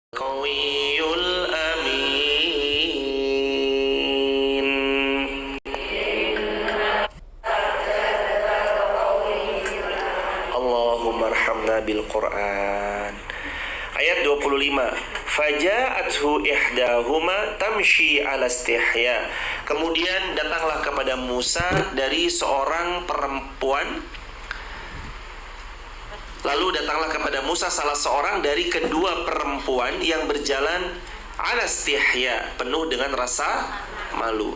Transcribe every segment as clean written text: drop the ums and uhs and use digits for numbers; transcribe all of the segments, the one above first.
Qawiyul amin. Allahumma arhamna bil Qur'an. Ayat 25. Faja'athu ihdahuma tamshi ala istihya. Kemudian datanglah kepada Musa dari seorang perempuan. Lalu datanglah kepada Musa salah seorang dari kedua perempuan yang berjalan ala istihya, penuh dengan rasa malu.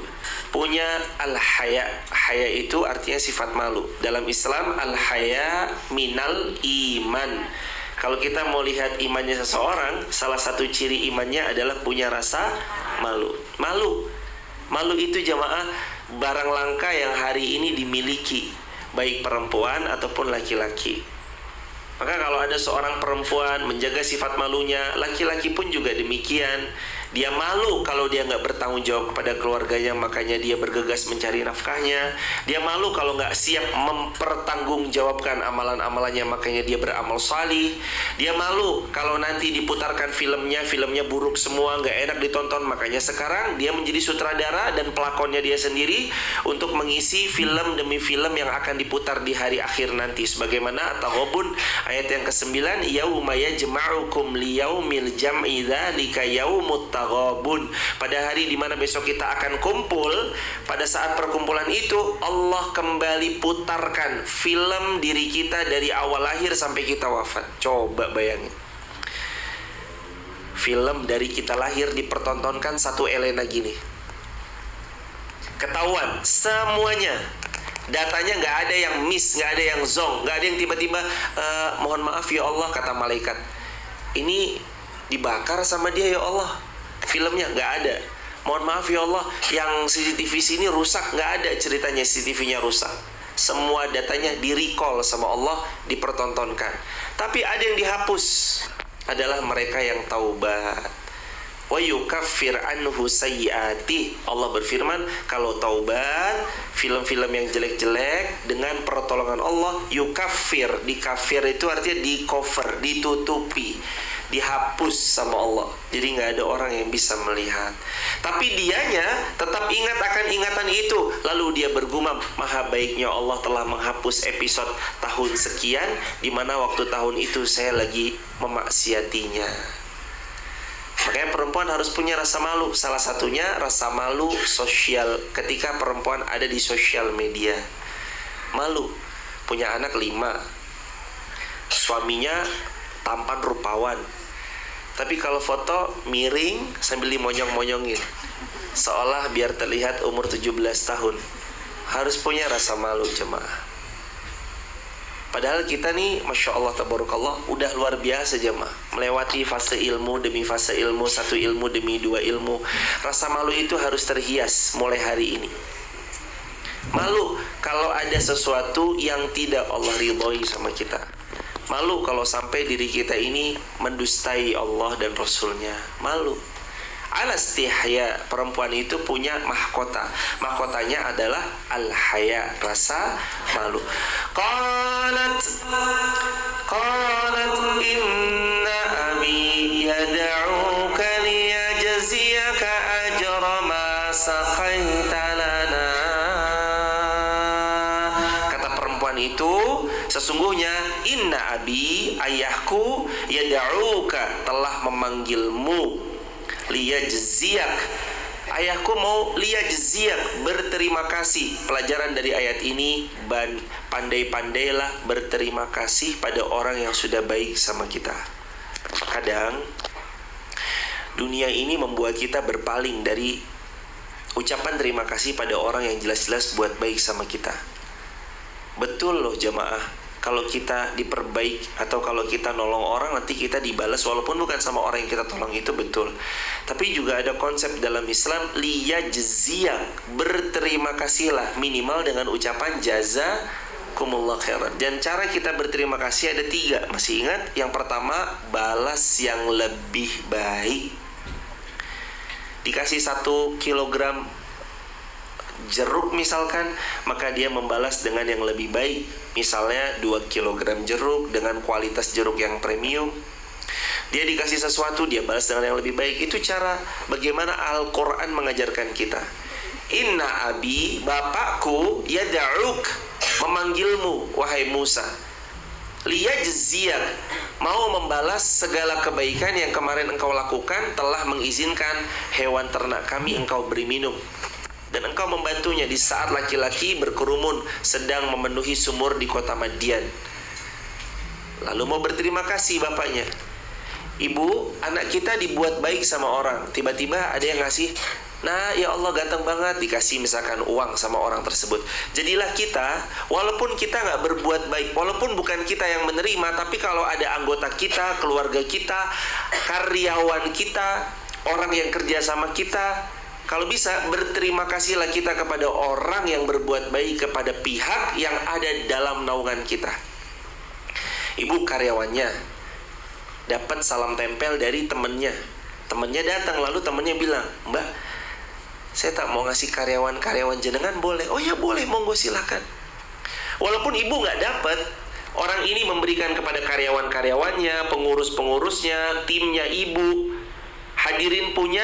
Punya al-haya. Haya itu artinya sifat malu. Dalam Islam al-haya minal iman. Kalau kita mau lihat imannya seseorang, salah satu ciri imannya adalah punya rasa malu. Malu itu jamaah barang langka yang hari ini dimiliki, baik perempuan ataupun laki-laki. Maka kalau ada seorang perempuan menjaga sifat malunya, laki-laki pun juga demikian. Dia malu kalau dia nggak bertanggung jawab kepada keluarganya, makanya dia bergegas mencari nafkahnya. Dia malu kalau nggak siap mempertanggungjawabkan amalan-amalannya, makanya dia beramal salih. Dia malu kalau nanti diputarkan filmnya buruk semua, nggak enak ditonton. Makanya sekarang dia menjadi sutradara dan pelakonnya dia sendiri untuk mengisi film demi film yang akan diputar di hari akhir nanti. Sebagaimana At-Taghabun ayat yang ke-9, yauma yajma'ukum liyaumil jam'i dzalika yaumut taghabun. Pada hari di mana besok kita akan kumpul, pada saat perkumpulan itu Allah kembali putarkan film diri kita dari awal lahir sampai kita wafat. Coba bayangin, film dari kita lahir dipertontonkan satu Elena gini, ketahuan semuanya. Datanya nggak ada yang miss, nggak ada yang zong, nggak ada yang tiba-tiba mohon maaf ya Allah, kata malaikat, ini dibakar sama dia ya Allah. Filmnya nggak ada. Mohon maaf ya Allah, yang CCTV sini rusak, nggak ada ceritanya CCTV-nya rusak. Semua datanya di-recall sama Allah, dipertontonkan. Tapi ada yang dihapus, adalah mereka yang taubat. Wa yukaffir anhu sayyiati. Allah berfirman, kalau taubat, film-film yang jelek-jelek dengan pertolongan Allah, yukaffir. Dikafir itu artinya di-cover, ditutupi, dihapus sama Allah. Jadi nggak ada orang yang bisa melihat. Tapi dianya tetap ingat akan ingatan itu. Lalu dia bergumam, maha baiknya Allah telah menghapus episode tahun sekian, di mana waktu tahun itu saya lagi memaksiatinya. Makanya perempuan harus punya rasa malu. Salah satunya rasa malu sosial, ketika perempuan ada di sosial media. Malu. Punya anak 5, suaminya tampan rupawan, tapi kalau foto miring sambil dimonyong-monyongin, seolah biar terlihat umur 17 tahun. Harus punya rasa malu jemaah. Padahal kita nih, Masya Allah, Tabarakallah, udah luar biasa jemaah, melewati fase ilmu demi fase ilmu, satu ilmu demi dua ilmu. Rasa malu itu harus terhias mulai hari ini. Malu kalau ada sesuatu yang tidak Allah ridhoi sama kita. Malu kalau sampai diri kita ini mendustai Allah dan Rasulnya. Malu. Al-istihya, perempuan itu punya mahkota. Mahkotanya adalah al-haya, rasa malu. Qalat inna abi yad'uka liyajziyaka ajra ma saqaita lana. Kata perempuan itu, sesungguhnya inna abi, ayahku, yad'uka, telah memanggilmu, liyajziyak, ayahku mau liyajziyak, berterima kasih. Pelajaran dari ayat ini, pandai-pandailah berterima kasih pada orang yang sudah baik sama kita. Kadang dunia ini membuat kita berpaling dari ucapan terima kasih pada orang yang jelas-jelas buat baik sama kita. Betul loh jamaah, kalau kita diperbaik atau kalau kita nolong orang, nanti kita dibalas walaupun bukan sama orang yang kita tolong, itu betul. Tapi juga ada konsep dalam Islam, liyajziyak, berterima kasihlah, minimal dengan ucapan jazakumullah khairan. Dan cara kita berterima kasih ada 3, masih ingat? Yang pertama, balas yang lebih baik. Dikasih 1 kilogram jeruk misalkan, maka dia membalas dengan yang lebih baik. Misalnya 2 kilogram jeruk dengan kualitas jeruk yang premium. Dia dikasih sesuatu, dia balas dengan yang lebih baik. Itu cara bagaimana Al-Quran mengajarkan kita. Inna abi, bapakku, yada'uk, memanggilmu, wahai Musa, liyajziyak, mau membalas segala kebaikan yang kemarin engkau lakukan, telah mengizinkan hewan ternak kami engkau beri minum, dan engkau membantunya di saat laki-laki berkerumun sedang memenuhi sumur di kota Madian. Lalu mau berterima kasih bapaknya. Ibu, anak kita dibuat baik sama orang, tiba-tiba ada yang ngasih, nah ya Allah ganteng banget, dikasih misalkan uang sama orang tersebut. Jadilah kita, walaupun kita nggak berbuat baik, walaupun bukan kita yang menerima, tapi kalau ada anggota kita, keluarga kita, karyawan kita, orang yang kerja sama kita, kalau bisa berterima kasihlah kita kepada orang yang berbuat baik kepada pihak yang ada dalam naungan kita. Ibu karyawannya dapat salam tempel dari temennya. Temennya datang, lalu temennya bilang, Mbak, saya tak mau ngasih karyawan jenengan, boleh? Oh ya boleh, monggo silakan. Walaupun ibu nggak dapat, orang ini memberikan kepada karyawan-karyawannya, pengurus-pengurusnya, timnya ibu. Hadirin punya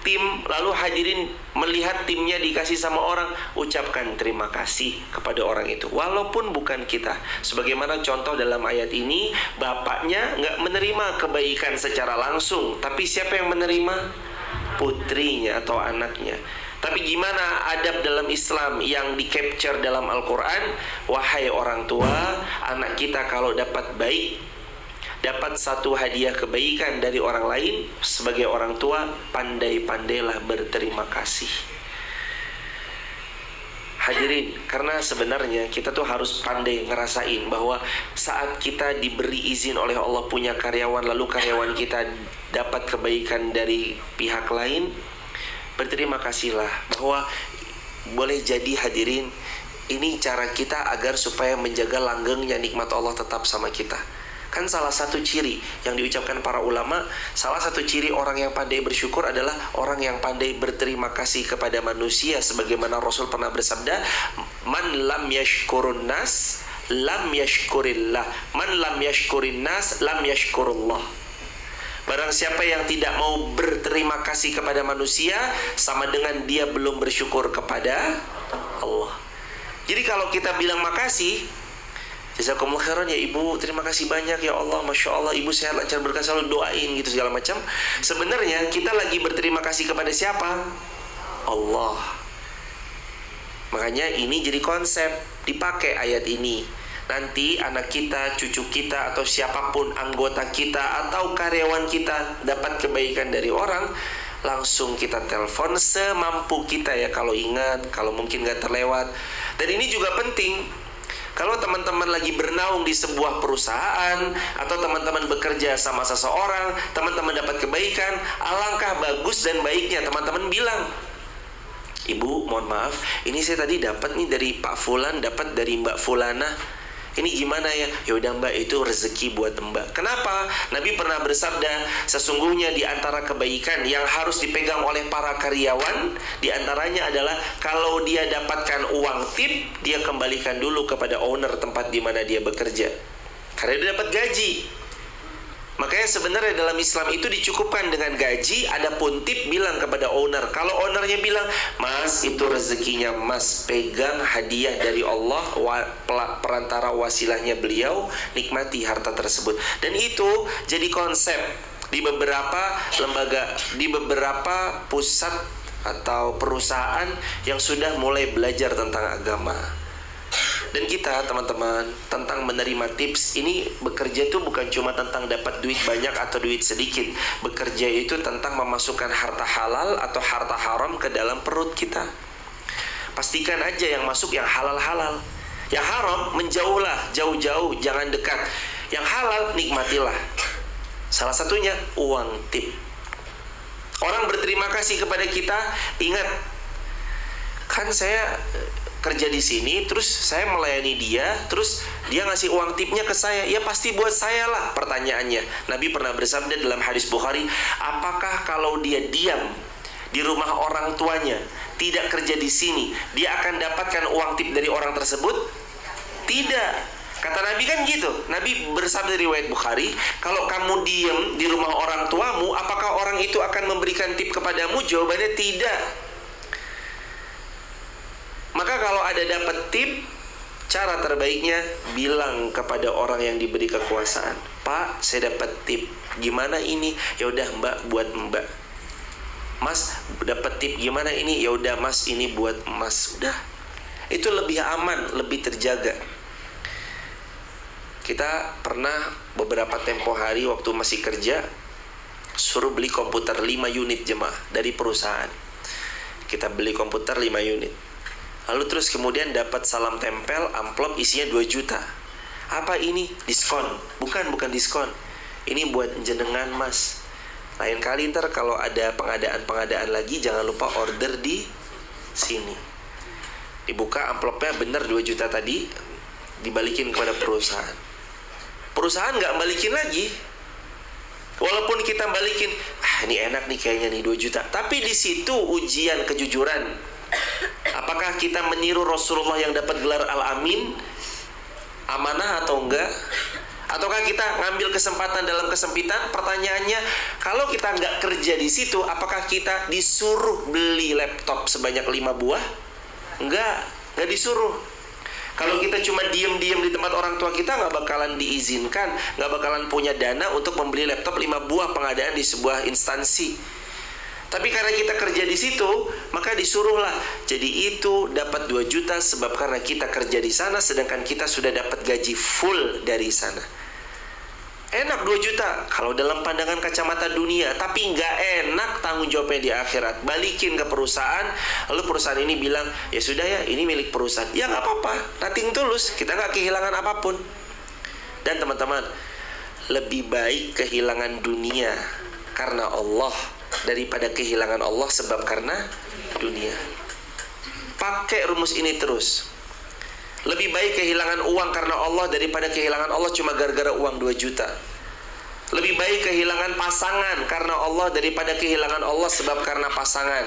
tim, lalu hadirin melihat timnya dikasih sama orang, ucapkan terima kasih kepada orang itu, walaupun bukan kita. Sebagaimana contoh dalam ayat ini, bapaknya nggak menerima kebaikan secara langsung, tapi siapa yang menerima? Putrinya atau anaknya. Tapi gimana adab dalam Islam yang di-capture dalam Al-Quran? Wahai orang tua, anak kita kalau dapat baik, dapat satu hadiah kebaikan dari orang lain, sebagai orang tua, pandai-pandailah berterima kasih. Hadirin, karena sebenarnya kita tuh harus pandai ngerasain bahwa saat kita diberi izin oleh Allah punya karyawan, lalu karyawan kita dapat kebaikan dari pihak lain, berterima kasihlah. Bahwa boleh jadi hadirin, ini cara kita agar supaya menjaga langgengnya nikmat Allah tetap sama kita. Kan salah satu ciri yang diucapkan para ulama, salah satu ciri orang yang pandai bersyukur adalah orang yang pandai berterima kasih kepada manusia. Sebagaimana Rasul pernah bersabda, Man lam yashkurun nas, lam yashkurillah. Man lam yashkurin nas, lam yashkurullah. Barang siapa yang tidak mau berterima kasih kepada manusia, sama dengan dia belum bersyukur kepada Allah. Jadi kalau kita bilang makasih, jazakumullah khairan ya ibu, terima kasih banyak ya Allah, masya Allah ibu sehat lancar berkah, selalu doain gitu segala macam. Sebenarnya kita lagi berterima kasih kepada siapa? Allah. Makanya ini jadi konsep, dipakai ayat ini. Nanti anak kita, cucu kita, atau siapapun anggota kita atau karyawan kita dapat kebaikan dari orang, langsung kita telepon semampu kita ya, kalau ingat, kalau mungkin gak terlewat. Dan ini juga penting. Kalau teman-teman lagi bernaung di sebuah perusahaan, atau teman-teman bekerja sama seseorang, teman-teman dapat kebaikan, alangkah bagus dan baiknya teman-teman bilang, Ibu, mohon maaf, ini saya tadi dapat nih dari Pak Fulan, dapat dari Mbak Fulana. Ini gimana ya? Yaudah Mbak, itu rezeki buat Mbak. Kenapa? Nabi pernah bersabda, sesungguhnya di antara kebaikan yang harus dipegang oleh para karyawan, di antaranya adalah kalau dia dapatkan uang tip, dia kembalikan dulu kepada owner tempat di mana dia bekerja. Karena dia dapat gaji. Makanya sebenarnya dalam Islam itu dicukupkan dengan gaji, adapun tip bilang kepada owner. Kalau ownernya bilang, Mas itu rezekinya Mas, pegang hadiah dari Allah, perantara wasilahnya beliau, nikmati harta tersebut. Dan itu jadi konsep di beberapa lembaga, di beberapa pusat atau perusahaan yang sudah mulai belajar tentang agama. Dan kita teman-teman, tentang menerima tips ini, bekerja itu bukan cuma tentang dapat duit banyak atau duit sedikit. Bekerja itu tentang memasukkan harta halal atau harta haram ke dalam perut kita. Pastikan aja yang masuk yang halal-halal. Yang haram menjauhlah, jauh-jauh, jangan dekat. Yang halal nikmatilah. Salah satunya uang tip. Orang berterima kasih kepada kita, ingat, kan saya kerja di sini, terus saya melayani dia, terus dia ngasih uang tipnya ke saya, ya pasti buat saya lah. Pertanyaannya, Nabi pernah bersabda dalam hadis Bukhari, apakah kalau dia diam di rumah orang tuanya, tidak kerja di sini, dia akan dapatkan uang tip dari orang tersebut? Tidak. Kata Nabi kan gitu. Nabi bersabda dari riwayat Bukhari, kalau kamu diem di rumah orang tuamu, apakah orang itu akan memberikan tip kepadamu? Jawabannya tidak. Maka kalau ada dapat tip, cara terbaiknya bilang kepada orang yang diberi kekuasaan, Pak, saya dapat tip. Gimana ini? Ya udah Mbak, buat Mbak. Mas, dapat tip gimana ini? Ya udah Mas, ini buat Mas. Udah. Itu lebih aman, lebih terjaga. Kita pernah beberapa tempo hari waktu masih kerja, suruh beli komputer 5 unit jemaah dari perusahaan. Kita beli komputer 5 unit. Lalu terus kemudian dapat salam tempel, amplop isinya 2 juta. Apa ini? Diskon. Bukan diskon. Ini buat jenengan Mas. Lain kali ntar kalau ada pengadaan lagi, jangan lupa order di sini. Dibuka amplopnya bener 2 juta tadi, dibalikin kepada perusahaan. Perusahaan nggak balikin lagi. Walaupun kita balikin, ini enak nih kayaknya nih 2 juta. Tapi di situ ujian kejujuran. Apakah kita meniru Rasulullah yang dapat gelar Al-Amin? Amanah atau enggak? Ataukah kita ngambil kesempatan dalam kesempitan? Pertanyaannya, kalau kita nggak kerja di situ, apakah kita disuruh beli laptop sebanyak 5 buah? Nggak disuruh. Kalau kita cuma diem-diem di tempat orang tua kita, nggak bakalan diizinkan, nggak bakalan punya dana untuk membeli laptop 5 buah pengadaan di sebuah instansi. Tapi karena kita kerja di situ, maka disuruhlah. Jadi itu dapat 2 juta sebab karena kita kerja di sana, sedangkan kita sudah dapat gaji full dari sana. Enak 2 juta kalau dalam pandangan kacamata dunia, tapi nggak enak tanggung jawabnya di akhirat. Balikin ke perusahaan, lalu perusahaan ini bilang, ya sudah ya, ini milik perusahaan. Ya nggak apa-apa, nothing tulus, kita nggak kehilangan apapun. Dan teman-teman, lebih baik kehilangan dunia karena Allah daripada kehilangan Allah sebab karena dunia. Pakai rumus ini terus. Lebih baik kehilangan uang karena Allah daripada kehilangan Allah cuma gara-gara uang 2 juta. Lebih baik kehilangan pasangan karena Allah daripada kehilangan Allah sebab karena pasangan.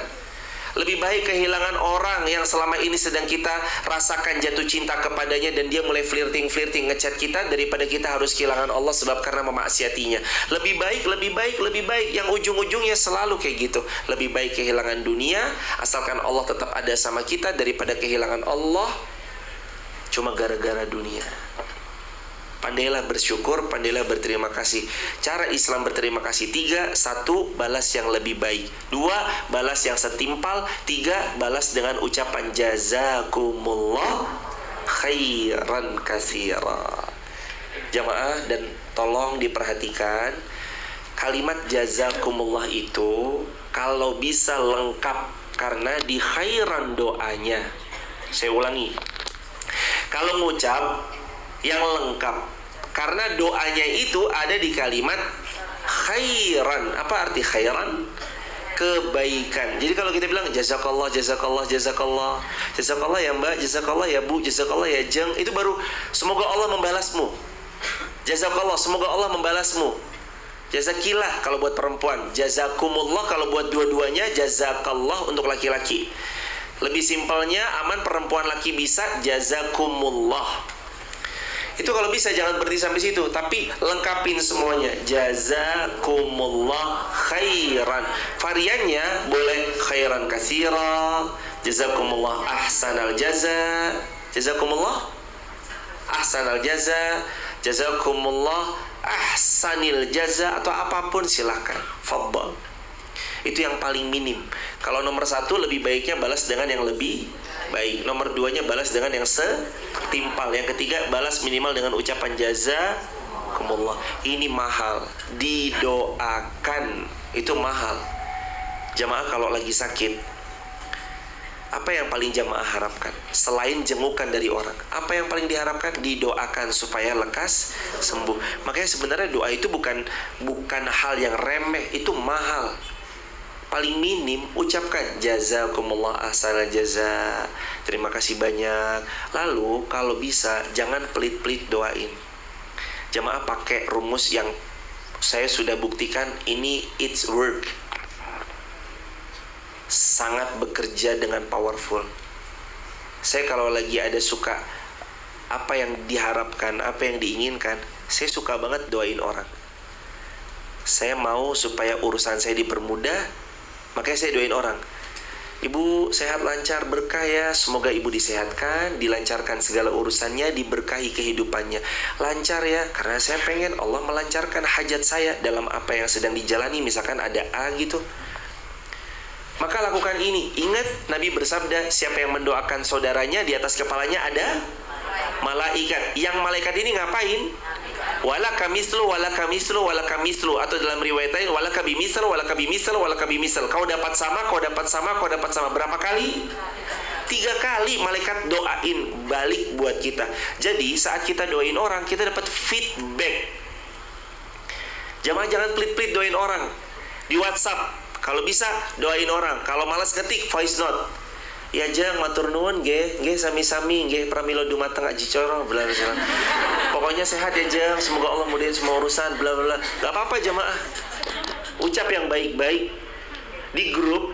Lebih baik kehilangan orang yang selama ini sedang kita rasakan jatuh cinta kepadanya dan dia mulai flirting ngechat kita daripada kita harus kehilangan Allah sebab karena memaksiatinya. Lebih baik yang ujung-ujungnya selalu kayak gitu. Lebih baik kehilangan dunia asalkan Allah tetap ada sama kita daripada kehilangan Allah cuma gara-gara dunia. Pandailah bersyukur, pandailah berterima kasih. Cara Islam berterima kasih 3. 1. Balas yang lebih baik. 2. Balas yang setimpal. 3. Balas dengan ucapan jazakumullah khairan katsira. Jamaah, dan tolong diperhatikan, kalimat jazakumullah itu kalau bisa lengkap karena di khairan doanya. Saya ulangi, kalau ngucap yang lengkap karena doanya itu ada di kalimat khairan. Apa arti khairan? Kebaikan. Jadi kalau kita bilang jazakallah ya Mbak, jazakallah ya Bu, jazakallah ya Jeng, itu baru semoga Allah membalasmu. Jazakallah, semoga Allah membalasmu. Jazakillah kalau buat perempuan, jazakumullah kalau buat dua-duanya, jazakallah untuk laki-laki. Lebih simpelnya, aman perempuan laki bisa jazakumullah. Itu kalau bisa jangan berhenti sampai situ, tapi lengkapin semuanya. Jazakumullah khairan. Variannya boleh khairan katsira, jazakumullah ahsanal jaza, jazakumullah ahsanal jaza, jazakumullah ahsanil jaza, atau apapun silakan. Fadhal. Itu yang paling minim. Kalau nomor 1 lebih baiknya balas dengan yang lebih baik. Nomor 2-nya balas dengan yang setimpal. Yang ketiga balas minimal dengan ucapan jazakumullah. Ini mahal. Didoakan itu mahal. Jamaah kalau lagi sakit, apa yang paling jamaah harapkan? Selain jengukan dari orang, apa yang paling diharapkan? Didoakan supaya lekas sembuh. Makanya sebenarnya doa itu bukan hal yang remeh, itu mahal. Paling minim ucapkan jazakumullah ahsanal jaza, terima kasih banyak. Lalu kalau bisa jangan pelit-pelit doain. Jamaah pakai rumus yang saya sudah buktikan, ini it's work, sangat bekerja dengan powerful. Saya kalau lagi ada suka apa yang diharapkan, apa yang diinginkan, saya suka banget doain orang. Saya mau supaya urusan saya dipermudah, makanya saya doain orang. Ibu sehat, lancar, berkah ya. Semoga ibu disehatkan, dilancarkan segala urusannya, diberkahi kehidupannya. Lancar ya, karena saya pengen Allah melancarkan hajat saya dalam apa yang sedang dijalani. Misalkan ada A gitu, maka lakukan ini. Ingat Nabi bersabda, siapa yang mendoakan saudaranya, di atas kepalanya ada malaikat. Yang malaikat ini ngapain? Walaka mislu, walaka mislu, walaka mislu. Atau dalam riwayat lain, walaka bimisl, walaka bimisl, walaka bimisl. Kau dapat sama, kau dapat sama, kau dapat sama. Berapa kali? 3 kali malaikat doain balik buat kita. Jadi saat kita doain orang, kita dapat feedback. Jamaah jangan pelit-pelit doain orang. Di WhatsApp, kalau bisa doain orang. Kalau malas ketik voice note. Ya jang matur nuwun nggih, sami-sami nggih pramila dumateng aji coro bla bla. Pokoknya sehat ya jang, semoga Allah mudahin semua urusan bla bla. Gak apa-apa jamaah. Ucap yang baik-baik di grup.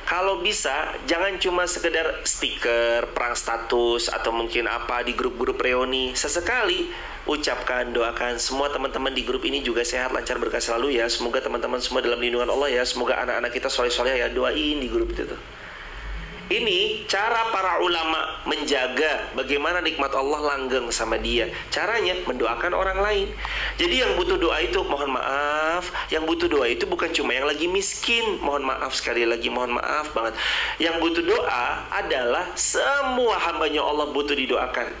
Kalau bisa jangan cuma sekedar stiker, perang status atau mungkin apa di grup-grup reuni. Sesekali ucapkan, doakan semua teman-teman di grup ini juga sehat, lancar, berkah selalu ya. Semoga teman-teman semua dalam lindungan Allah ya. Semoga anak-anak kita soleh-soleh ya. Doain di grup itu tuh. Ini cara para ulama menjaga bagaimana nikmat Allah langgeng sama dia. Caranya mendoakan orang lain. Jadi yang butuh doa itu, mohon maaf, yang butuh doa itu bukan cuma yang lagi miskin. Mohon maaf sekali lagi, mohon maaf banget. Yang butuh doa adalah semua hambanya Allah butuh didoakan.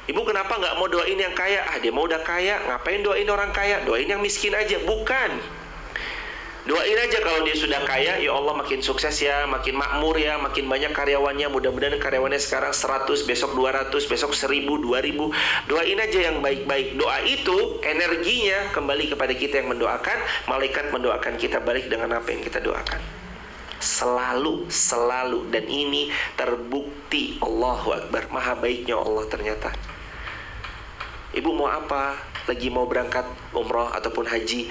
Ibu kenapa nggak mau doain yang kaya? Dia mau udah kaya, ngapain doain orang kaya? Doain yang miskin aja. Bukan. Doain aja kalau dia sudah kaya, ya Allah makin sukses ya, makin makmur ya, makin banyak karyawannya. Mudah-mudahan karyawannya sekarang 100, besok 200, besok 1000, 2000. Doain aja yang baik-baik. Doa itu energinya kembali kepada kita yang mendoakan. Malaikat mendoakan kita balik dengan apa yang kita doakan. Selalu. Dan ini terbukti. Allahu Akbar, maha baiknya Allah ternyata. Ibu mau apa? Lagi mau berangkat umroh ataupun haji.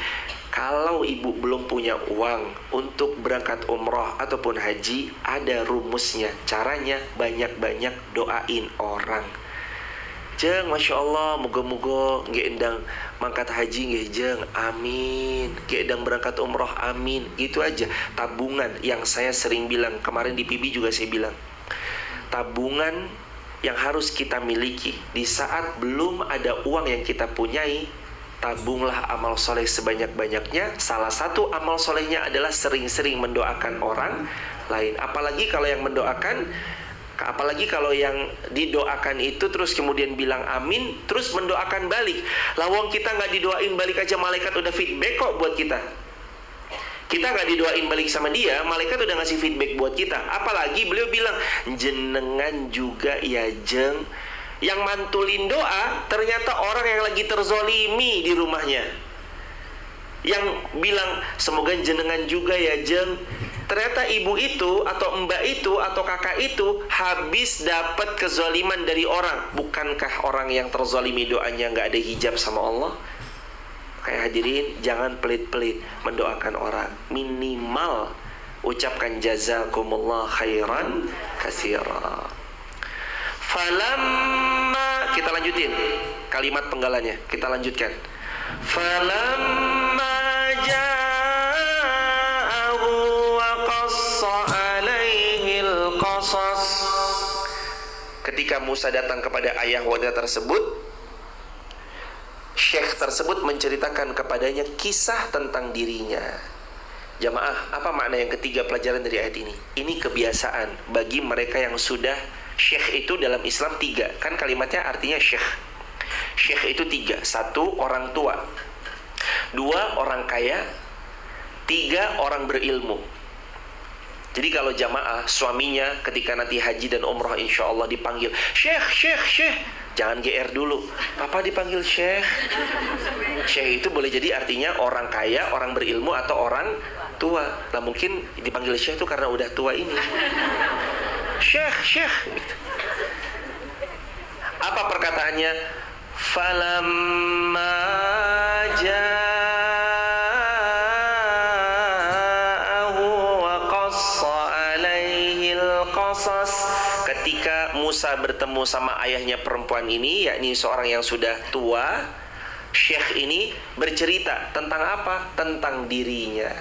Kalau ibu belum punya uang untuk berangkat umroh ataupun haji, ada rumusnya. Caranya banyak-banyak doain orang. Jeng, Masya Allah, moga-moga nggak endang mangkat haji nggak jeng, amin. Nggak endang berangkat umroh, amin. Gitu aja. Tabungan yang saya sering bilang, kemarin di PB juga saya bilang, tabungan yang harus kita miliki di saat belum ada uang yang kita punyai. Tabunglah amal soleh sebanyak-banyaknya. Salah satu amal solehnya adalah sering-sering mendoakan orang lain. Apalagi kalau yang mendoakan, apalagi kalau yang didoakan itu terus kemudian bilang amin, terus mendoakan balik. Lawang kita nggak didoain balik aja, malaikat udah feedback kok buat kita. Kita nggak didoain balik sama dia, malaikat udah ngasih feedback buat kita. Apalagi beliau bilang, jenengan juga ya jeng. Yang mantulin doa ternyata orang yang lagi terzolimi di rumahnya. Yang bilang semoga jenengan juga ya jeng. Ternyata ibu itu atau mbak itu atau kakak itu habis dapat kezoliman dari orang. Bukankah orang yang terzolimi doanya nggak ada hijab sama Allah? Kayak hadirin, jangan pelit-pelit mendoakan orang. Minimal ucapkan jazakumullah khairan katsira. Falamma, kita lanjutin kalimat penggalannya, kita lanjutkan. Falamma ja'ahu wa qassa alaihil qasas. Ketika Musa datang kepada ayah wanita tersebut, syekh tersebut menceritakan kepadanya kisah tentang dirinya. Jamaah, apa makna yang ketiga pelajaran dari ayat ini? Ini kebiasaan bagi mereka yang sudah. Syekh itu dalam Islam 3. Kan kalimatnya artinya syekh. Syekh itu 3. 1, orang tua. 2, orang kaya. 3, orang berilmu. Jadi kalau jamaah, suaminya ketika nanti haji dan umrah insya Allah dipanggil syekh. Jangan GR dulu. Papa dipanggil syekh. Syekh itu boleh jadi artinya orang kaya, orang berilmu, atau orang tua. Nah mungkin dipanggil syekh itu karena udah tua ini. Syekh. Apa perkataannya? Falamma ja'ahu wa qassa alaihil qasas. Ketika Musa bertemu sama ayahnya perempuan ini, yakni seorang yang sudah tua, Syekh ini bercerita tentang apa? Tentang dirinya.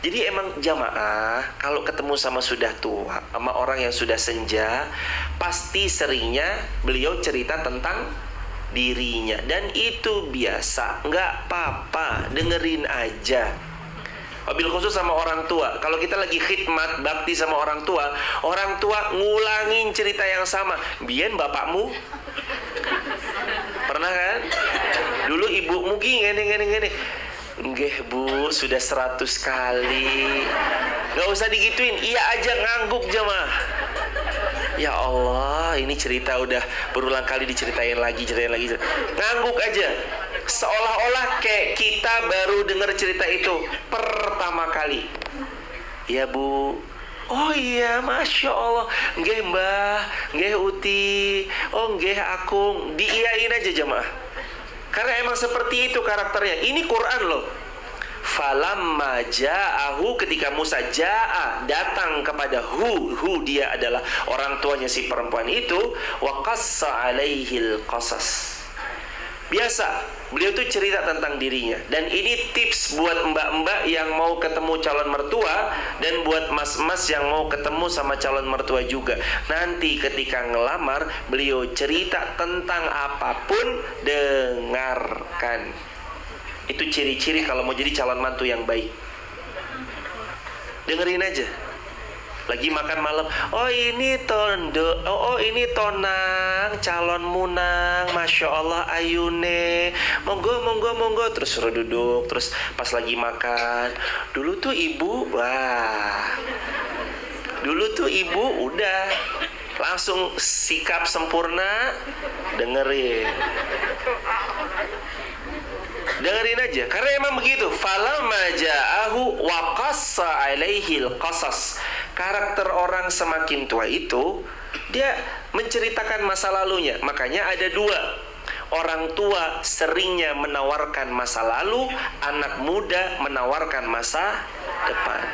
Jadi emang jamaah kalau ketemu sama sudah tua, sama orang yang sudah senja, pasti seringnya beliau cerita tentang dirinya. Dan itu biasa, nggak apa-apa, dengerin aja. Wabil khusus sama orang tua. Kalau kita lagi khidmat, bakti sama orang tua ngulangin cerita yang sama. Biyen bapakmu pernah kan? Dulu ibumu gini. Nggih bu, sudah 100 kali. Gak usah digituin, iya aja, ngangguk jemaah. Ya Allah, ini cerita udah berulang kali diceritain lagi. Ngangguk aja. Seolah-olah kayak kita baru dengar cerita itu pertama kali. Ya bu. Oh iya, Masya Allah. Nggih mbah, nggih uti, oh nggih akung. Diiyain aja jemaah. Karena emang seperti itu karakternya. Ini Quran loh. Falamma ja'ahu, ketika Musa datang kepada hu dia adalah orang tuanya si perempuan itu, wa qassa alaihil qasas. Biasa beliau tuh cerita tentang dirinya. Dan ini tips buat mbak-mbak yang mau ketemu calon mertua, dan buat mas-mas yang mau ketemu sama calon mertua juga. Nanti ketika ngelamar, beliau cerita tentang apapun, dengarkan. Itu ciri-ciri kalau mau jadi calon mantu yang baik. Dengerin aja. Lagi makan malam, oh ini tondo, oh ini tonang, calon munang, Masya Allah ayune, monggo, terus suruh duduk. Terus pas lagi makan, dulu tuh ibu udah langsung sikap sempurna. Dengerin aja, karena emang begitu. Falamma ja'ahu wa qassa alaihil qasas. Karakter orang semakin tua itu, dia menceritakan masa lalunya. Makanya ada dua. Orang tua seringnya menawarkan masa lalu, anak muda menawarkan masa depan.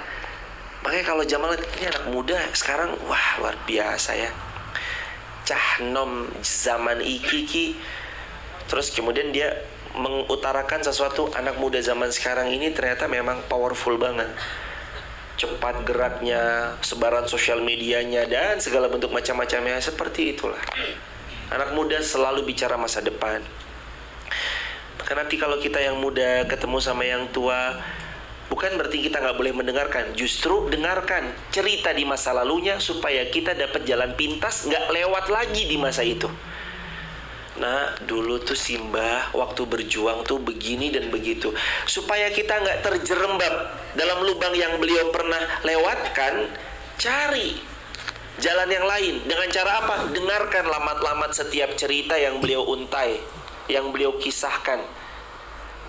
Makanya kalau zaman ini anak muda sekarang, wah luar biasa ya. Cah nom zaman iki. Terus kemudian dia mengutarakan sesuatu. Anak muda zaman sekarang ini ternyata memang powerful banget. Cepat geraknya, sebaran sosial medianya, dan segala bentuk macam-macamnya. Seperti itulah. Anak muda selalu bicara masa depan. Karena nanti kalau kita yang muda ketemu sama yang tua, bukan berarti kita nggak boleh mendengarkan. Justru dengarkan cerita di masa lalunya, supaya kita dapat jalan pintas, nggak lewat lagi di masa itu. Nah, dulu tuh Simbah waktu berjuang tuh begini dan begitu. Supaya kita nggak terjerembab dalam lubang yang beliau pernah lewatkan, cari jalan yang lain. Dengan cara apa? Dengarkan lamat-lamat setiap cerita yang beliau untai, yang beliau kisahkan.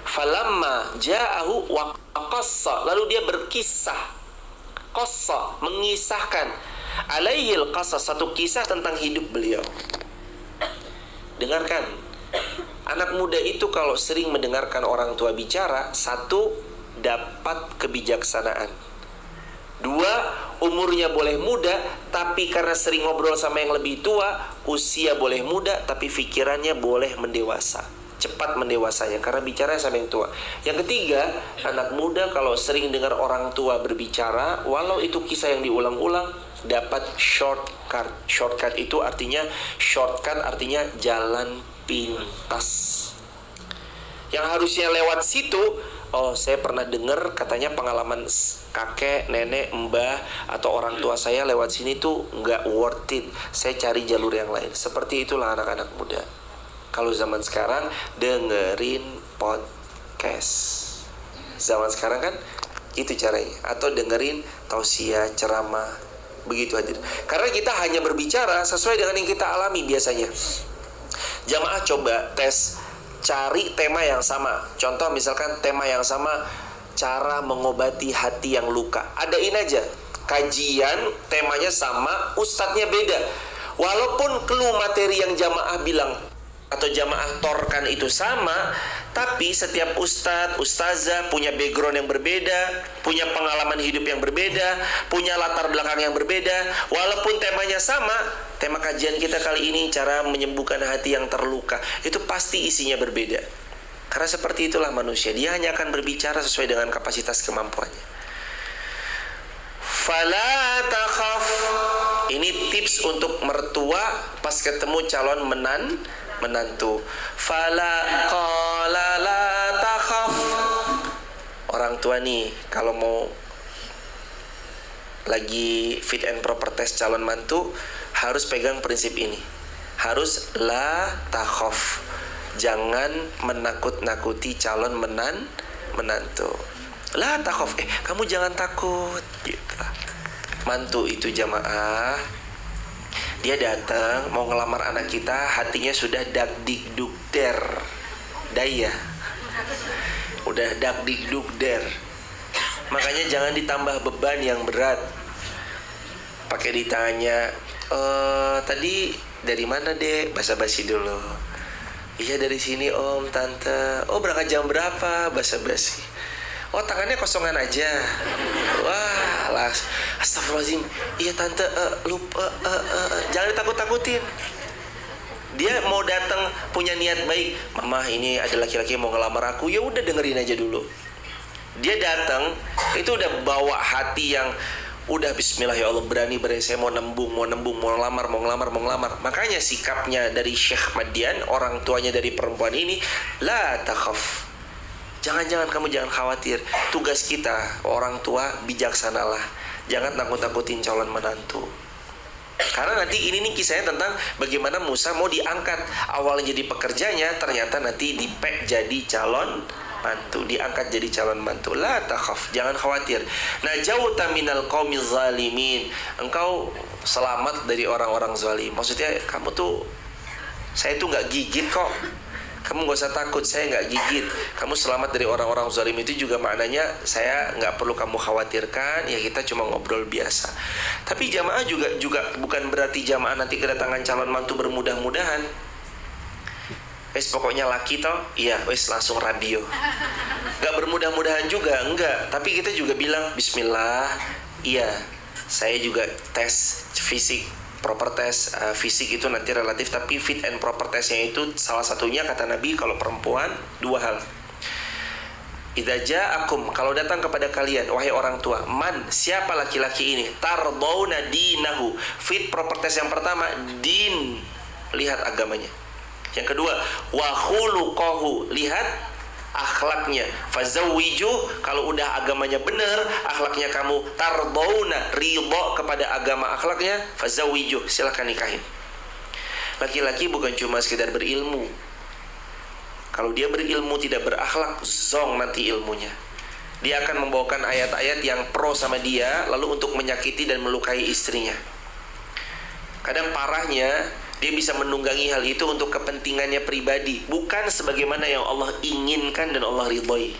Falamma ja'ahu wa qassa, lalu dia berkisah. Qassa, mengisahkan. Alaihil qasas, satu kisah tentang hidup beliau. Dengarkan. Anak muda itu kalau sering mendengarkan orang tua bicara, satu, dapat kebijaksanaan. Dua, umurnya boleh muda, tapi karena sering ngobrol sama yang lebih tua, usia boleh muda, tapi pikirannya boleh mendewasa. Cepat mendewasanya, karena bicara sama yang tua. Yang ketiga, anak muda kalau sering dengar orang tua berbicara, walau itu kisah yang diulang-ulang, dapat shortcut. Shortcut itu artinya jalan pintas. Yang harusnya lewat situ, oh saya pernah dengar katanya pengalaman kakek, nenek, mbah atau orang tua saya lewat sini tuh nggak worth it. Saya cari jalur yang lain. Seperti itulah anak-anak muda. Kalau zaman sekarang dengerin podcast. Zaman sekarang kan itu caranya. Atau dengerin tausiah, ceramah. Begitu hadir. Karena kita hanya berbicara sesuai dengan yang kita alami biasanya. Jamaah coba tes, cari tema yang sama. Contoh misalkan tema yang sama, cara mengobati hati yang luka. Adain aja kajian, temanya sama, ustadznya beda. Walaupun clue materi yang jamaah bilang atau jamaah torkan itu sama, tapi setiap ustadz, ustazah punya background yang berbeda, punya pengalaman hidup yang berbeda, punya latar belakang yang berbeda. Walaupun temanya sama, tema kajian kita kali ini cara menyembuhkan hati yang terluka. Itu pasti isinya berbeda. Karena seperti itulah manusia, dia hanya akan berbicara sesuai dengan kapasitas kemampuannya. Fala takhaf. Ini tips untuk mertua pas ketemu calon menantu. Fala qala la takhaf. Orang tua nih kalau mau lagi fit and proper test calon mantu harus pegang prinsip ini. Harus la takhaf. Jangan menakut-nakuti calon menantu. La takhaf, kamu jangan takut gitu. Mantu itu jamaah, dia datang mau ngelamar anak kita, hatinya sudah dakdikdukder. Daya. Udah dakdikdukder. Makanya jangan ditambah beban yang berat. Pakai ditanya, tadi dari mana dek? Basa-basi dulu. Iya dari sini om, tante. Oh berangkat jam berapa? Basa-basi. Oh tangannya kosongan aja. Wah las. Astagfirullahaladzim. Iya tante, lupa. Jangan ditakut-takutin. Dia mau datang punya niat baik. Mama ini ada laki-laki yang mau ngelamar aku. Ya udah dengerin aja dulu. Dia datang itu udah bawa hati yang udah bismillah ya Allah, berani saya mau nembung, mau ngelamar. Makanya sikapnya dari Syekh Madian, orang tuanya dari perempuan ini, la takhaf. Jangan kamu jangan khawatir. Tugas kita orang tua bijaksanalah. Jangan takut-takutin calon menantu. Karena nanti ini nih kisahnya tentang bagaimana Musa mau diangkat. Awalnya jadi pekerjanya, ternyata nanti dipek jadi calon mantu, diangkat jadi calon mantu. La takhaf, jangan khawatir. Najauta minal qaumiz zalimin. Engkau selamat dari orang-orang zalim. Maksudnya kamu tuh, saya tuh nggak gigit kok. Kamu gak usah takut, saya nggak gigit. Kamu selamat dari orang-orang zalim. Itu juga maknanya saya nggak perlu kamu khawatirkan. Ya kita cuma ngobrol biasa. Tapi jamaah juga bukan berarti jamaah nanti kedatangan calon mantu bermudah-mudahan. Wes pokoknya laki toh, iya wes langsung radio. Gak bermudah-mudahan juga, enggak. Tapi kita juga bilang bismillah. Iya, saya juga tes fisik, proper test. Fisik itu nanti relatif, tapi fit and proper testnya itu salah satunya kata Nabi kalau perempuan dua hal. Idza ja'akum, kalau datang kepada kalian wahai orang tua, man, siapa laki-laki ini, tardawna dinahu. Fit proper test yang pertama, din, lihat agamanya. Yang kedua, wa khuluquhu, lihat akhlaknya. Fazawwiju, kalau udah agamanya benar, akhlaknya kamu tardawna, ridha kepada agama akhlaknya, fazawwiju, silakan nikahin. Laki-laki bukan cuma sekedar berilmu. Kalau dia berilmu tidak berakhlak, zong nanti ilmunya. Dia akan membawakan ayat-ayat yang pro sama dia, lalu untuk menyakiti dan melukai istrinya. Kadang parahnya, dia bisa menunggangi hal itu untuk kepentingannya pribadi, bukan sebagaimana yang Allah inginkan dan Allah ridhoi.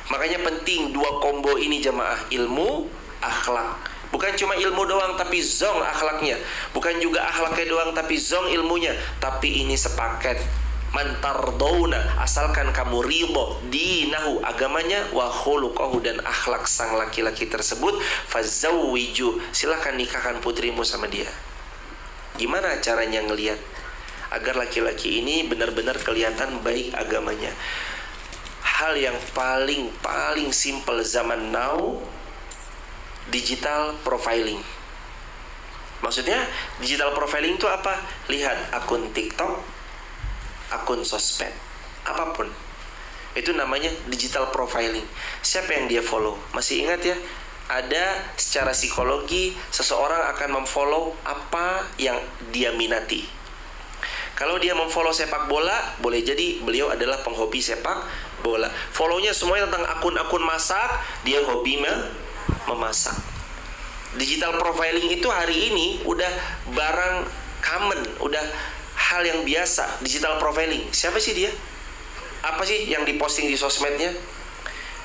Makanya penting dua combo ini jamaah, ilmu, akhlak. Bukan cuma ilmu doang tapi zong akhlaknya. Bukan juga akhlaknya doang tapi zong ilmunya. Tapi ini sepaket. Mantardawna, asalkan kamu ridho dinahu, agamanya, wa khuluquhu, dan akhlak sang laki-laki tersebut, fazawwiju, silakan nikahkan putrimu sama dia. Gimana caranya ngelihat agar laki-laki ini benar-benar kelihatan baik agamanya? Hal yang paling simple zaman now, digital profiling. Maksudnya digital profiling itu apa? Lihat akun TikTok, akun sosmed, apapun. Itu namanya digital profiling. Siapa yang dia follow? Masih ingat ya? Ada secara psikologi seseorang akan memfollow apa yang dia minati. Kalau dia memfollow sepak bola, boleh jadi beliau adalah penghobi sepak bola. Follownya semuanya tentang akun-akun masak, dia hobi memasak. Digital profiling itu hari ini udah barang common, udah hal yang biasa. Digital profiling, siapa sih dia? Apa sih yang diposting di sosmednya?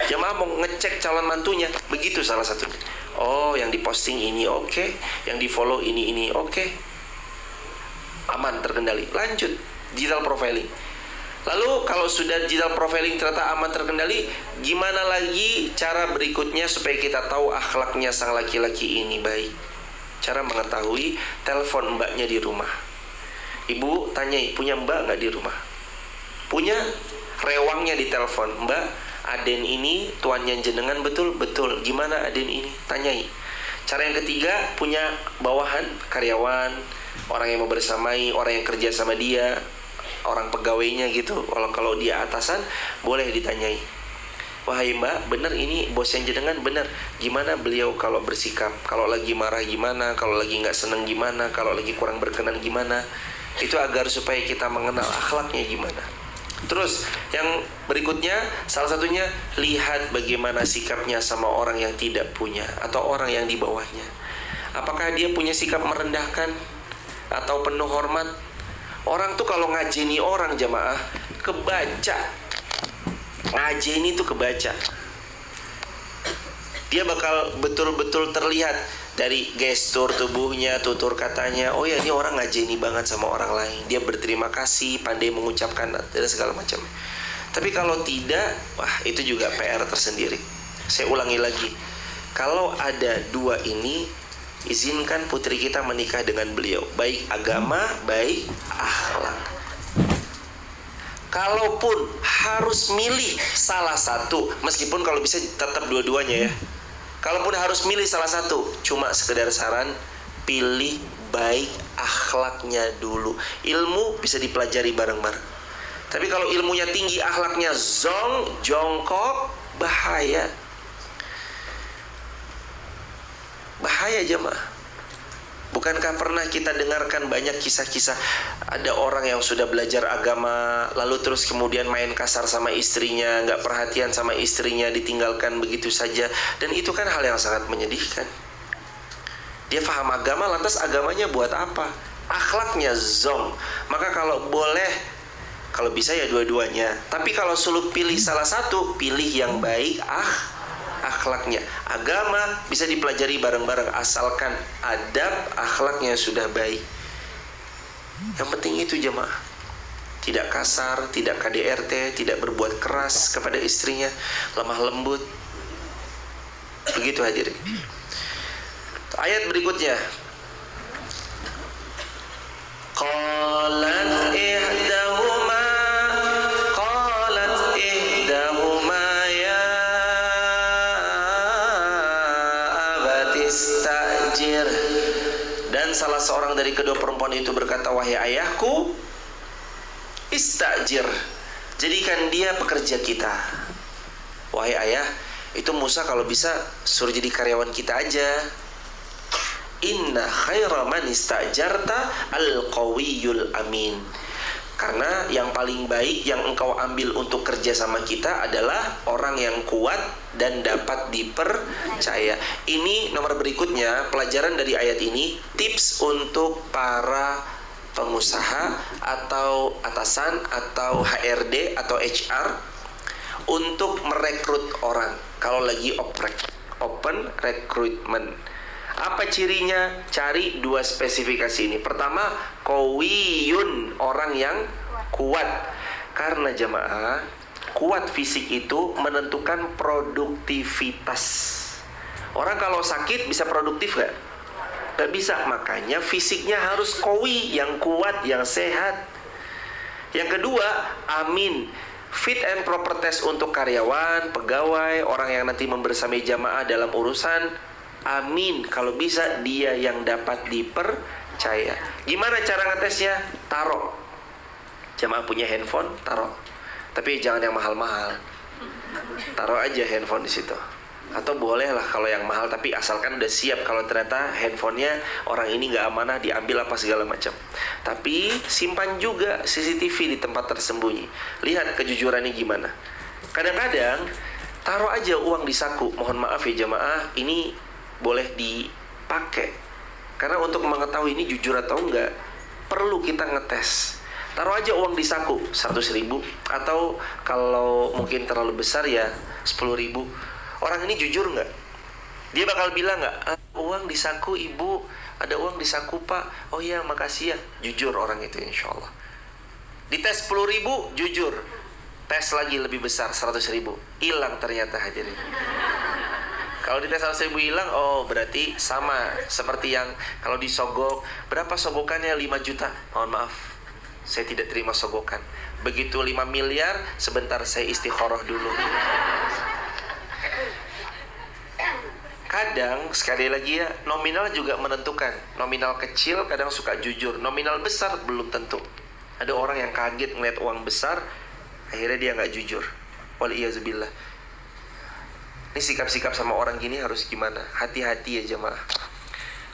Jamaah mau ngecek calon mantunya, begitu salah satunya. Oh, yang diposting ini oke, yang di follow ini oke, aman, terkendali. Lanjut digital profiling. Lalu kalau sudah digital profiling ternyata aman, terkendali, gimana lagi cara berikutnya supaya kita tahu akhlaknya sang laki-laki ini baik? Cara mengetahui, telepon mbaknya di rumah. Ibu tanyai, punya mbak nggak di rumah? Punya, rewangnya di telepon. Mbak, aden ini tuannya jenengan betul? Betul. Gimana aden ini? Tanyai. Cara yang ketiga, punya bawahan, karyawan, orang yang mau bersamai, orang yang kerja sama dia, orang pegawainya gitu. Kalau dia atasan, boleh ditanyai. Wahai mbak, benar ini bos yang jenengan? Benar. Gimana beliau kalau bersikap? Kalau lagi marah gimana? Kalau lagi nggak seneng gimana? Kalau lagi kurang berkenan gimana? Itu agar supaya kita mengenal akhlaknya gimana. Terus yang berikutnya, salah satunya, lihat bagaimana sikapnya sama orang yang tidak punya atau orang yang di bawahnya. Apakah dia punya sikap merendahkan atau penuh hormat? Orang tuh kalau ngajeni orang, jamaah, kebaca. Ngajeni tuh kebaca. Dia bakal betul-betul terlihat dari gestur tubuhnya, tutur katanya. Oh ya, ini orang ngajeni banget sama orang lain. Dia berterima kasih, pandai mengucapkan, dan segala macam. Tapi kalau tidak, wah itu juga PR tersendiri. Saya ulangi lagi. Kalau ada dua ini, izinkan putri kita menikah dengan beliau. Baik agama, baik akhlak. Kalaupun harus milih salah satu, meskipun kalau bisa tetap dua-duanya ya. Kalaupun harus milih salah satu, cuma sekedar saran, pilih baik akhlaknya dulu. Ilmu bisa dipelajari bareng-bareng. Tapi kalau ilmunya tinggi, akhlaknya jongkok, bahaya. Bahaya jemaah. Bukankah pernah kita dengarkan banyak kisah-kisah ada orang yang sudah belajar agama, lalu terus kemudian main kasar sama istrinya, nggak perhatian sama istrinya, ditinggalkan begitu saja. Dan itu kan hal yang sangat menyedihkan. Dia paham agama, lantas agamanya buat apa? Akhlaknya zong. Maka kalau boleh, kalau bisa ya dua-duanya. Tapi kalau suruh pilih salah satu, pilih yang baik akhlaknya. Agama bisa dipelajari bareng-bareng asalkan adab akhlaknya sudah baik. Yang penting itu jemaah. Tidak kasar, tidak KDRT, tidak berbuat keras kepada istrinya, lemah lembut. Begitu hadirin. Ayat berikutnya. Qalat ihdahuma dan salah seorang dari kedua perempuan itu berkata, wahai ayahku, istajir, jadikan dia pekerja kita. Wahai ayah, itu Musa kalau bisa suruh jadi karyawan kita aja. Inna khaira man istajarta al-qawiyul amin. Karena yang paling baik yang engkau ambil untuk kerja sama kita adalah orang yang kuat dan dapat dipercaya. Ini nomor berikutnya, pelajaran dari ayat ini, tips untuk para pengusaha atau atasan atau HRD atau HR untuk merekrut orang kalau lagi open recruitment. Apa cirinya? Cari dua spesifikasi ini. Pertama, qawiyun, orang yang kuat. Karena jamaah, kuat fisik itu menentukan produktivitas. Orang kalau sakit bisa produktif gak? Gak bisa. Makanya fisiknya harus qawi, yang kuat, yang sehat. Yang kedua, amin, fit and proper test untuk karyawan, pegawai, orang yang nanti membersamai jamaah dalam urusan. Amin, kalau bisa dia yang dapat dipercaya. Gimana cara ngetesnya? Taruh. Jamaah punya handphone, taruh. Tapi jangan yang mahal-mahal. Taruh aja handphone di situ. Atau bolehlah kalau yang mahal, tapi asalkan udah siap kalau ternyata handphonenya orang ini nggak amanah, diambil apa segala macam. Tapi simpan juga CCTV di tempat tersembunyi. Lihat kejujurannya gimana. Kadang-kadang taruh aja uang di saku. Mohon maaf ya jamaah, ini boleh dipakai. Karena untuk mengetahui ini jujur atau enggak, perlu kita ngetes. Taruh aja uang di saku 100.000, atau kalau mungkin terlalu besar ya 10.000. Orang ini jujur enggak? Dia bakal bilang enggak, uang di saku ibu, ada uang di saku pak. Oh iya makasih ya. Jujur orang itu insya Allah. Dites 10.000, jujur. Tes lagi lebih besar 100.000, hilang ternyata hadirin. Kalau dites 100.000 hilang, oh berarti sama seperti yang kalau disogok, berapa sogokannya? 5 juta. Mohon maaf, saya tidak terima sogokan. Begitu 5 miliar, sebentar saya istikharah dulu. Kadang, sekali lagi ya, nominal juga menentukan. Nominal kecil kadang suka jujur, nominal besar belum tentu. Ada orang yang kaget ngeliat uang besar, akhirnya dia nggak jujur. Waliyazubillah. Ini sikap-sikap sama orang gini harus gimana? Hati-hati ya jemaah.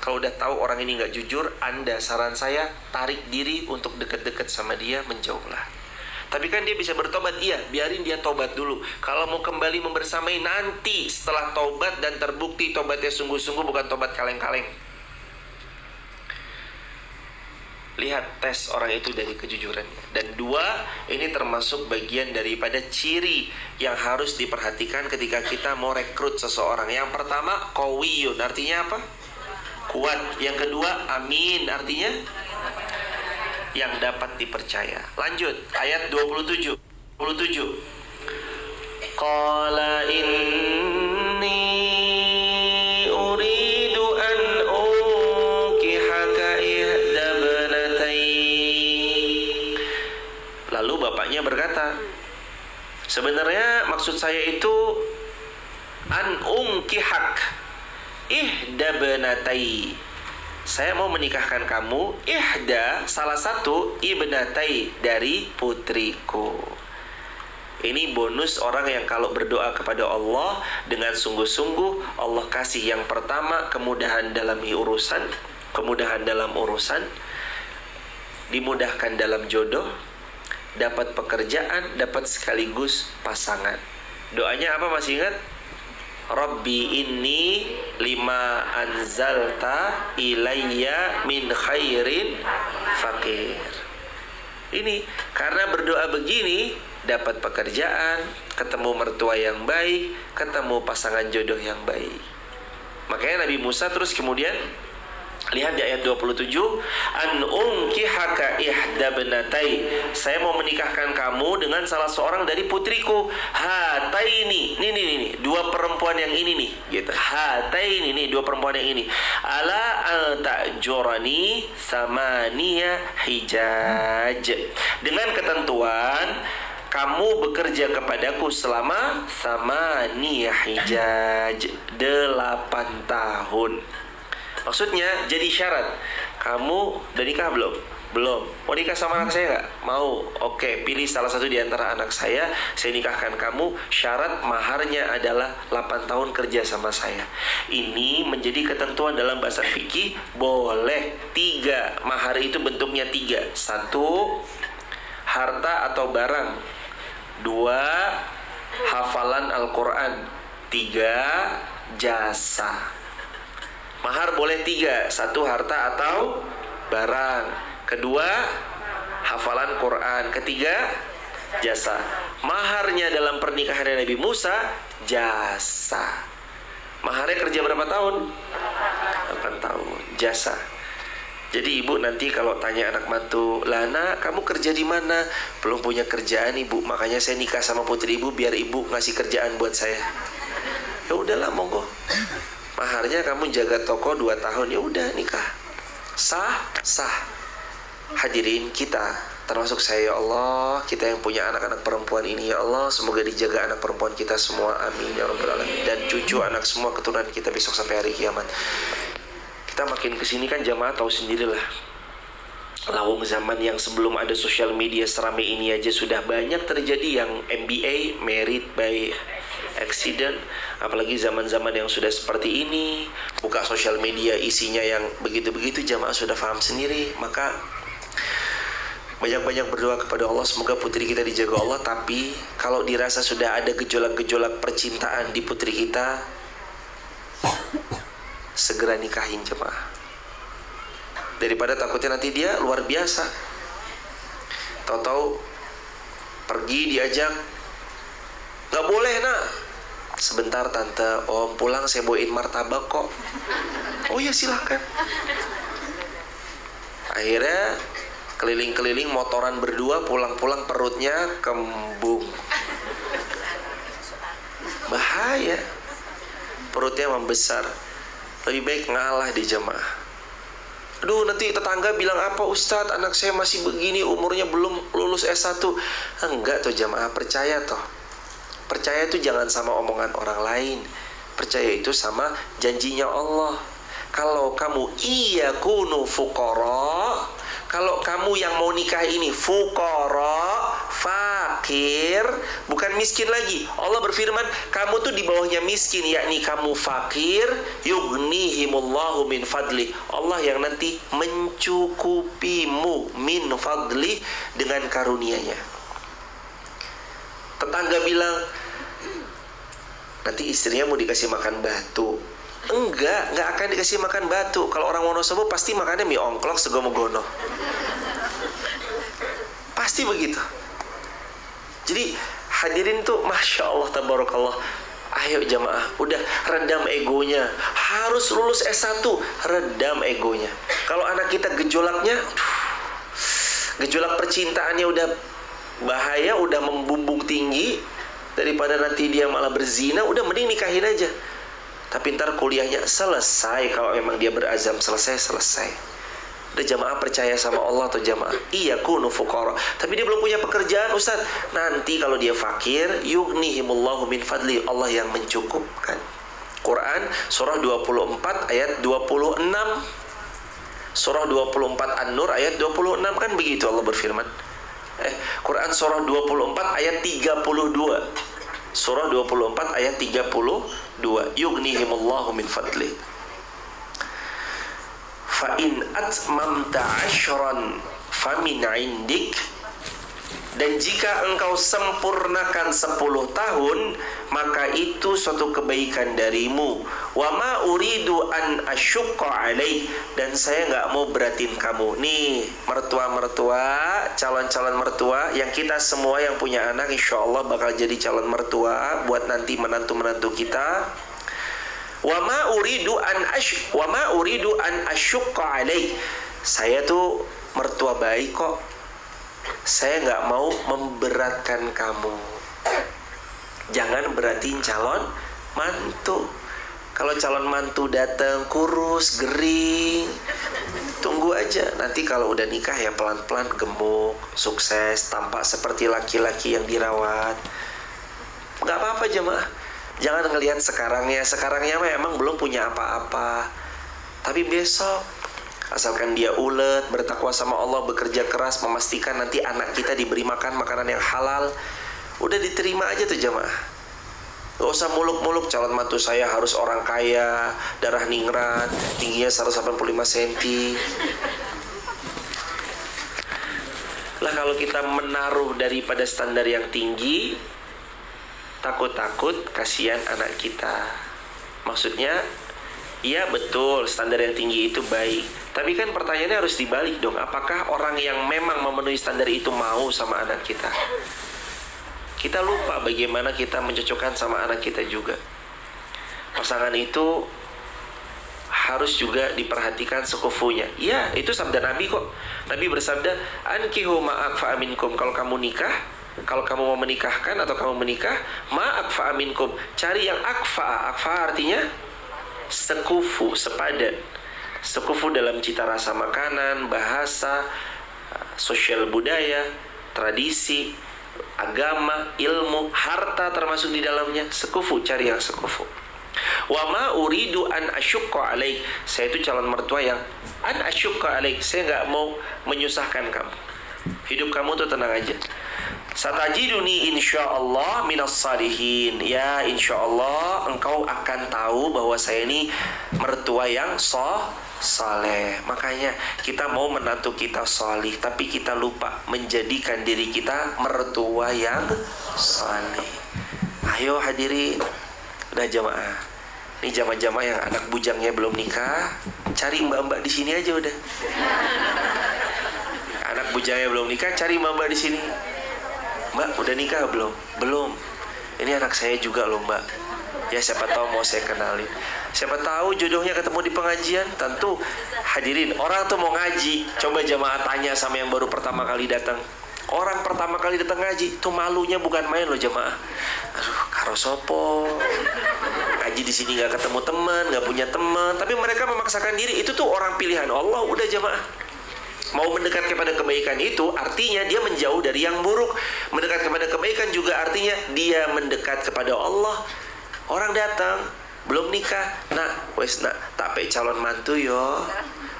Kalau udah tahu orang ini nggak jujur, Anda, saran saya, tarik diri untuk deket-deket sama dia, menjauhlah. Tapi kan dia bisa bertobat, iya, biarin dia tobat dulu. Kalau mau kembali membersamai nanti setelah tobat dan terbukti tobatnya sungguh-sungguh, bukan tobat kaleng-kaleng. Lihat tes orang itu dari kejujurannya. Dan 2, ini termasuk bagian daripada ciri yang harus diperhatikan ketika kita mau rekrut seseorang. Yang pertama, qawiyun, artinya apa? Kuat. Yang kedua, amin, artinya yang dapat dipercaya. Lanjut, ayat 27. Qala inni uridu an unkihaka ihda banatai. Lalu bapaknya berkata, sebenarnya maksud saya itu an unkihak ihda banatai. Saya mau menikahkan kamu, ihda, salah satu, ibnatai, dari putriku. Ini bonus orang yang kalau berdoa kepada Allah dengan sungguh-sungguh, Allah kasih yang pertama, kemudahan dalam urusan, dimudahkan dalam jodoh, dapat pekerjaan, dapat sekaligus pasangan. Doanya apa, masih ingat? Rabbi inni lima anzalta ilayya min khairin fakir. Ini karena berdoa begini, dapat pekerjaan, ketemu mertua yang baik, ketemu pasangan jodoh yang baik. Makanya Nabi Musa terus kemudian, lihat di ayat 27, an unkihaka ihda banatai. Saya mau menikahkan kamu dengan salah seorang dari putriku. Hataini, nih, dua perempuan yang ini nih, gitu. Hataini, nih dua perempuan yang ini. Ala ta'jurani samaniya hijaj. Dengan ketentuan kamu bekerja kepadaku selama samaniya hijaj, 8 tahun. Maksudnya jadi syarat. Kamu udah nikah belum? Belum. Mau nikah sama anak saya nggak? Mau. Oke, pilih salah satu di antara anak saya nikahkan kamu. Syarat maharnya adalah 8 tahun kerja sama saya. Ini menjadi ketentuan dalam bahasa fikih. Boleh 3. Mahar itu bentuknya 3. 1, harta atau barang. 2, hafalan Al-Quran. 3, jasa. Mahar boleh 3. 1, harta atau barang. 2, hafalan Quran. 3, jasa. Maharnya dalam pernikahan Nabi Musa, jasa. Maharnya kerja berapa tahun? 8 tahun. Jasa. Jadi ibu nanti kalau tanya anak mantu, Lana, kamu kerja di mana? Belum punya kerjaan ibu, makanya saya nikah sama putri ibu biar ibu ngasih kerjaan buat saya. Ya udahlah, monggo. Maharnya kamu jaga toko 2 tahun, ya udah nikah. Sah. Hadirin kita, termasuk saya, ya Allah, kita yang punya anak-anak perempuan ini, ya Allah, semoga dijaga anak perempuan kita semua, amin ya rabbal alamin. Dan cucu anak semua, keturunan kita besok sampai hari kiamat. Kita makin kesini kan jamaah tahu sendirilah. Lawang zaman yang sebelum ada sosial media seramai ini aja sudah banyak terjadi yang MBA, married by accident. Apalagi zaman-zaman yang sudah seperti ini, buka sosial media isinya yang begitu-begitu, jamaah sudah paham sendiri. Maka banyak-banyak berdoa kepada Allah, semoga putri kita dijaga Allah. Tapi kalau dirasa sudah ada gejolak-gejolak percintaan di putri kita, segera nikahin jemaah. Daripada takutnya nanti dia luar biasa, tahu-tahu pergi diajak, nggak boleh nak. Sebentar tante, om pulang saya bawain martabak kok. Oh ya silahkan. Akhirnya keliling-keliling motoran berdua, pulang-pulang perutnya kembung. Bahaya. perutnya membesar. Lebih baik ngalah di jamaah. Aduh, nanti tetangga bilang apa, Ustadz, anak saya masih begini, umurnya belum lulus S1. Enggak tuh jamaah, percaya toh. Percaya itu jangan sama omongan orang lain. Percaya itu sama janjinya Allah. Kalau kamu iyakunu fuqara, kalau kamu yang mau nikah ini fuqara, fakir, bukan miskin lagi. Allah berfirman, kamu tuh di bawahnya miskin, yakni kamu fakir, yughnihimullahu min fadli. Allah yang nanti mencukupimu min fadli dengan karunia-Nya. Tetangga bilang, nanti istrinya mau dikasih makan batu. Enggak akan dikasih makan batu. Kalau orang Wonosobo pasti makannya mie ongklok segono-gono. Pasti begitu. Jadi hadirin tuh Masya Allah tabarakallah. Ayo jamaah, udah redam egonya. Harus lulus S1, redam egonya. Kalau anak kita gejolaknya, gejolak percintaannya udah bahaya, udah membumbung tinggi, daripada nanti dia malah berzina, udah mending nikahin aja. Tapi ntar kuliahnya selesai. Kalau memang dia berazam selesai. Udah jamaah percaya sama Allah tuh jamaah. Iyakunu fuqara. Tapi dia belum punya pekerjaan Ustaz. Nanti kalau dia fakir, yughnihimullahu min fadli. Allah yang mencukupkan. Quran surah 24 ayat 26. Surah 24 An-Nur ayat 26 kan begitu Allah berfirman. Quran surah 24 ayat 32. Surah 24 ayat 32. Yughnihimullahu min fadli. Fa in atmamta 'ashran famin 'indik. Dan jika engkau sempurnakan 10 tahun, maka itu suatu kebaikan darimu. Wa ma uridu an asyukka alaih. Dan saya nggak mau beratin kamu. Nih, mertua-mertua, calon-calon mertua, yang kita semua yang punya anak insya Allah bakal jadi calon mertua buat nanti menantu-menantu kita. Wa ma uridu an asyukka alaih. Saya tuh mertua baik kok. Saya nggak mau memberatkan kamu. Jangan beratin calon mantu. Kalau calon mantu datang kurus, gering, tunggu aja. Nanti kalau udah nikah ya pelan-pelan gemuk, sukses, tampak seperti laki-laki yang dirawat. Nggak apa-apa jemaah. Jangan ngelihat sekarangnya. Sekarangnya emang belum punya apa-apa. Tapi besok, asalkan dia ulet, bertakwa sama Allah, bekerja keras, memastikan nanti anak kita diberi makan makanan yang halal, udah diterima aja tuh jamaah. Gak usah muluk-muluk, calon mantu saya harus orang kaya, darah ningrat, tingginya 185 cm. Lah kalau kita menaruh daripada standar yang tinggi, takut-takut kasihan anak kita. Maksudnya, iya betul, standar yang tinggi itu baik. Tapi kan pertanyaannya harus dibalik dong. Apakah orang yang memang memenuhi standar itu mau sama anak kita? Kita lupa bagaimana kita mencocokkan sama anak kita juga. Pasangan itu harus juga diperhatikan sekufunya. Ya, itu sabda Nabi kok. Nabi bersabda, ankihu ma'akfa aminkum. Kalau kamu nikah, kalau kamu mau menikahkan atau kamu menikah, ma'akfa aminkum. Cari yang akfa. Akfa artinya sekufu, sepadan. Sekufu dalam cita rasa makanan, bahasa, sosial budaya, tradisi, agama, ilmu, harta termasuk di dalamnya. Sekufu, cari yang sekufu. Wa ma uridu an asyukka alaik. Saya itu calon mertua yang an asyukka alaik. Saya nggak mau menyusahkan kamu. Hidup kamu tuh tenang aja. Satajiduni insyaallah minas salihin. Ya insyaallah engkau akan tahu bahwa saya ini mertua yang saleh. Makanya kita mau menantu kita salih, tapi kita lupa menjadikan diri kita mertua yang saleh. Ayo hadirin, udah jamaah. Ini jamaah-jamaah yang anak bujangnya belum nikah, cari mbak-mbak di sini aja udah. Anak bujangnya belum nikah, cari mbak-mbak di sini. Mbak, udah nikah belum? Belum. Ini anak saya juga loh mbak. Ya siapa tahu mau saya kenalin. Siapa tahu jodohnya ketemu di pengajian. Tentu hadirin, orang tuh mau ngaji. Coba jamaah tanya sama yang baru pertama kali datang. Orang pertama kali datang ngaji tuh malunya bukan main loh jamaah. Aduh, karo sopo, ngaji di sini nggak ketemu teman, nggak punya teman, tapi mereka memaksakan diri. Itu tuh orang pilihan Allah. Udah jamaah, mau mendekat kepada kebaikan itu artinya dia menjauh dari yang buruk. Mendekat kepada kebaikan juga artinya dia mendekat kepada Allah. Orang datang belum nikah, nak, wes nak, tapi calon mantu yo.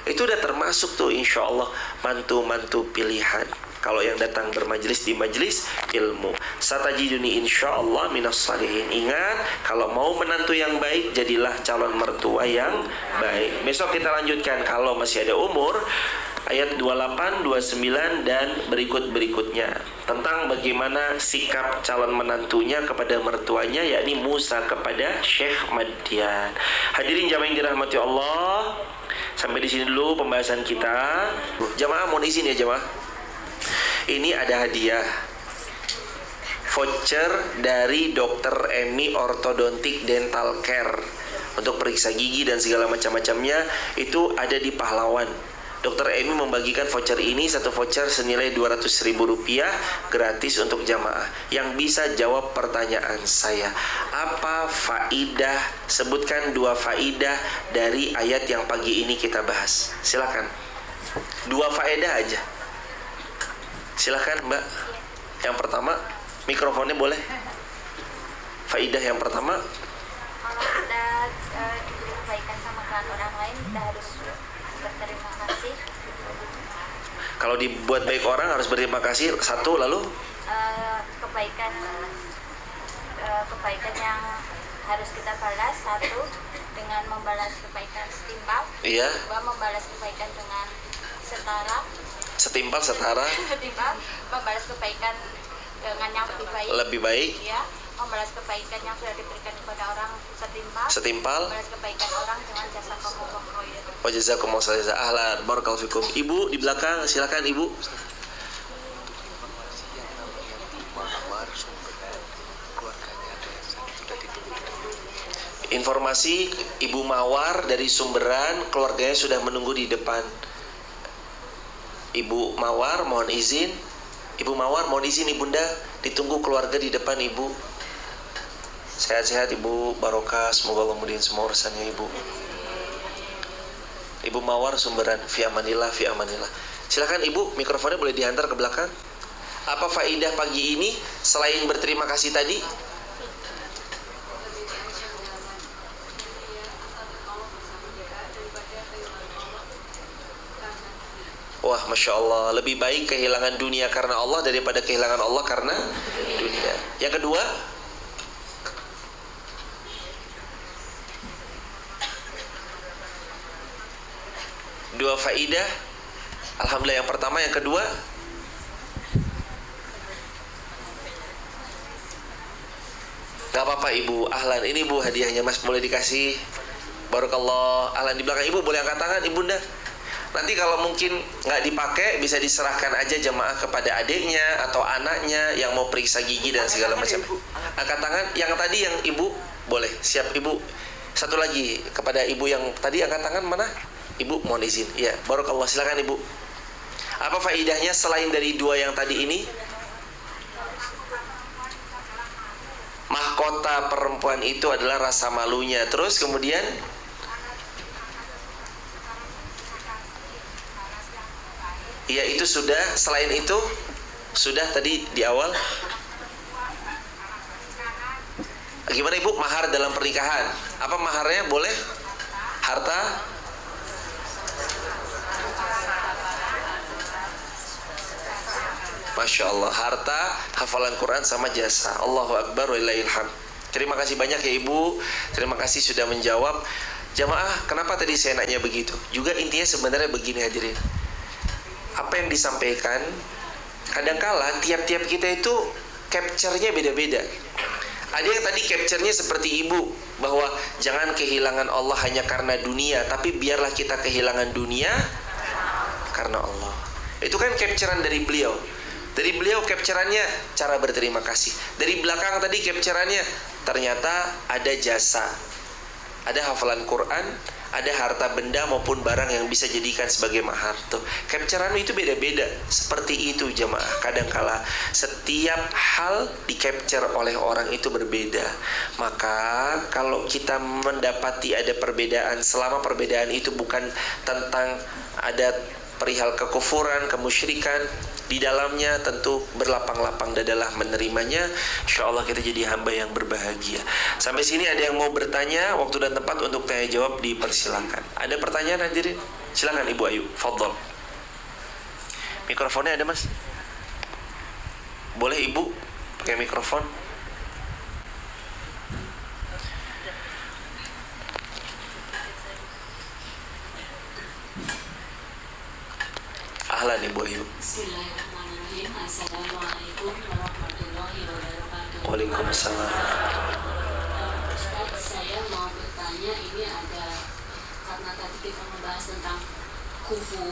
Itu udah termasuk tuh insya Allah mantu-mantu pilihan. Kalau yang datang bermajelis di majelis ilmu, satajiduni insya Allah minas salihin. Ingat, kalau mau menantu yang baik, jadilah calon mertua yang baik. Besok kita lanjutkan kalau masih ada umur, ayat 28, 29 dan berikut-berikutnya tentang bagaimana sikap calon menantunya kepada mertuanya, yakni Musa kepada Syekh Madian. Hadirin jamaah yang dirahmati Allah, sampai di sini dulu pembahasan kita. Jamaah mohon izin ya jamaah. Ini ada hadiah voucher dari Dr. Emi Ortodontik Dental Care untuk periksa gigi dan segala macam-macamnya. Itu ada di Pahlawan. Dr. Emi membagikan voucher ini, satu voucher senilai Rp200.000 gratis untuk jamaah yang bisa jawab pertanyaan saya. Apa faidah? Sebutkan 2 faidah dari ayat yang pagi ini kita bahas. Silakan. 2 faedah aja. Silakan Mbak. Yang pertama, mikrofonnya boleh. Faidah yang pertama. Kalau kita diberi kebaikan sama orang lain, kita harus berterima kasih. Kalau dibuat baik orang harus berterima kasih. Satu, lalu Kebaikan yang harus kita balas. Satu, dengan membalas kebaikan setimpal. iya, 2, membalas kebaikan dengan setara. setimpal setara, Setimpal, membalas kebaikan dengan yang lebih baik. lebih baik. Ya, membalas kebaikan yang sudah diberikan kepada orang setimpal. Setimpal. Membalas kebaikan orang dengan jasa kamu khoir. Wa jazakumullahu khairan. Ahlan, barakallahu fikum. Ibu di belakang, silakan Ibu. Informasi Ibu Mawar dari Sumberan, keluarganya sudah menunggu di depan. Ibu Mawar mohon izin. Ibu Mawar mohon izin Ibunda, ditunggu keluarga di depan Ibu. Sehat-sehat Ibu, barokah, semoga Allah mudahin semua urusannya Ibu. Ibu Mawar Sumberan, fi amanillah, fi amanillah. Silakan Ibu, mikrofonnya boleh dihantar ke belakang. Apa faidah pagi ini selain berterima kasih tadi? Wah, Masya Allah, lebih baik kehilangan dunia karena Allah daripada kehilangan Allah karena dunia. Yang kedua, dua faidah. Alhamdulillah yang pertama, yang kedua. Gak apa-apa Ibu, ahlan. Ini Bu hadiahnya Mas, boleh dikasih. Barakallah. Ahlan, di belakang Ibu boleh angkat tangan Ibunda. Nanti kalau mungkin nggak dipakai bisa diserahkan aja jemaah kepada adiknya atau anaknya yang mau periksa gigi dan segala macam. Angkat tangan. Yang tadi yang Ibu boleh. Siap Ibu. Satu lagi kepada Ibu yang tadi angkat tangan mana? Ibu mohon izin. Ya, barakallah, silakan Ibu. Apa faidahnya selain dari 2 yang tadi ini? Mahkota perempuan itu adalah rasa malunya. Terus kemudian ya itu sudah. Selain itu sudah tadi di awal. Gimana Ibu mahar dalam pernikahan? Apa maharnya boleh? Harta? Masya Allah, harta, hafalan Quran sama jasa. Allahu Akbar wa lillahil hamd. Terima kasih banyak ya Ibu. Terima kasih sudah menjawab. Jamaah, kenapa tadi saya nanya begitu? Juga intinya sebenarnya begini hadirin. Apa yang disampaikan, kadangkala tiap-tiap kita itu capture-nya beda-beda. Ada yang tadi capture-nya seperti Ibu, bahwa jangan kehilangan Allah hanya karena dunia, tapi biarlah kita kehilangan dunia karena Allah. Itu kan capture-an dari beliau. Dari beliau capture-annya cara berterima kasih. Dari belakang tadi capture-annya ternyata ada jasa. ada hafalan Quran, ada harta benda maupun barang yang bisa jadikan sebagai mahar. Tuh, capturean itu beda-beda. Seperti itu jemaah. Kadangkala setiap hal di capture oleh orang itu berbeda. Maka kalau kita mendapati ada perbedaan, selama perbedaan itu bukan tentang ada perihal kekufuran, kemusyrikan, di dalamnya tentu berlapang-lapang dadalah menerimanya. Insyaallah kita jadi hamba yang berbahagia. Sampai sini ada yang mau bertanya, waktu dan tempat untuk tanya jawab dipersilakan. Ada pertanyaan hadirin? Silakan Ibu Ayu, fadhol. Mikrofonnya ada Mas? Boleh Ibu pakai mikrofon? Ahlan Ibu Ayu. Bismillahirrahmanirrahim. Assalamualaikum warahmatullahi wabarakatuh. Waalaikumsalam. Ustaz, saya mau bertanya, ini ada, karena tadi kita membahas tentang kufu,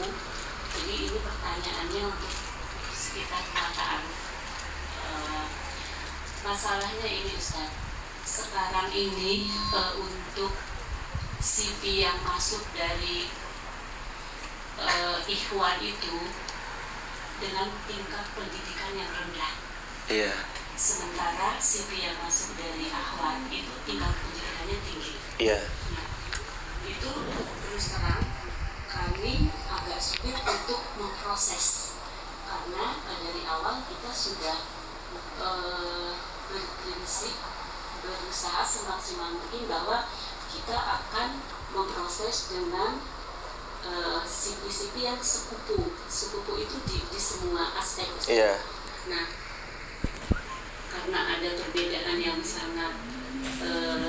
jadi ini pertanyaannya untuk sekitar perkataan. Masalahnya ini Ustaz, sekarang ini untuk CV yang masuk dari ikhwan itu dengan tingkat pendidikan yang rendah. Iya. Sementara CV yang masuk dari akhwat itu tingkat pendidikannya tinggi. Iya. Nah, itu terus terang kami agak sulit untuk memproses karena dari awal kita sudah berprinsip berusaha semaksimal mungkin bahwa kita akan memproses dengan CV-CV yang sepupu itu di semua aspek. Iya. Nah, karena ada perbedaan yang sangat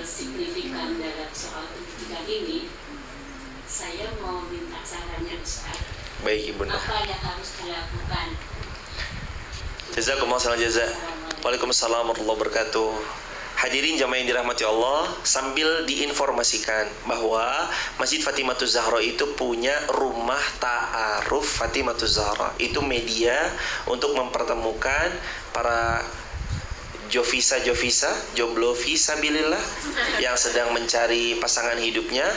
signifikan dalam soal pendidikan ini, saya mau minta sarannya Ustaz. Baik Ibu. Apa yang harus dilakukan? Jazakumullah khairan jazaa. Waalaikumsalam warahmatullahi wabarakatuh. Hadirin jamaah yang dirahmati Allah, sambil diinformasikan bahwa Masjid Fatimahuz Zahra itu punya rumah ta'aruf Fatimahuz Zahra. Itu media untuk mempertemukan para jovisa, jomblo fisabilillah yang sedang mencari pasangan hidupnya.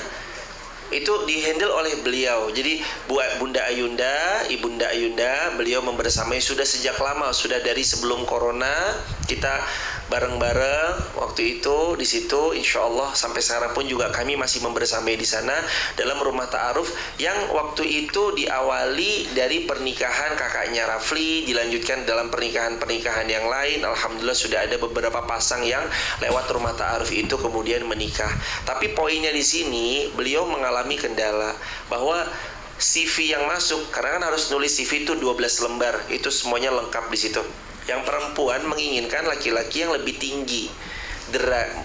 Itu dihandle oleh beliau. Jadi buat Bunda Ayunda, Ibunda Ayunda, beliau membersamai sudah sejak lama, sudah dari sebelum corona kita bareng-bareng waktu itu di situ. Insyaallah sampai sekarang pun juga kami masih membersamai di sana dalam rumah ta'aruf yang waktu itu diawali dari pernikahan kakaknya Rafli, dilanjutkan dalam pernikahan yang lain. Alhamdulillah sudah ada beberapa pasang yang lewat rumah ta'aruf itu kemudian menikah. Tapi poinnya di sini beliau mengalami kendala bahwa CV yang masuk, karena kan harus nulis CV itu 12 lembar, itu semuanya lengkap di situ. Yang perempuan menginginkan laki-laki yang lebih tinggi,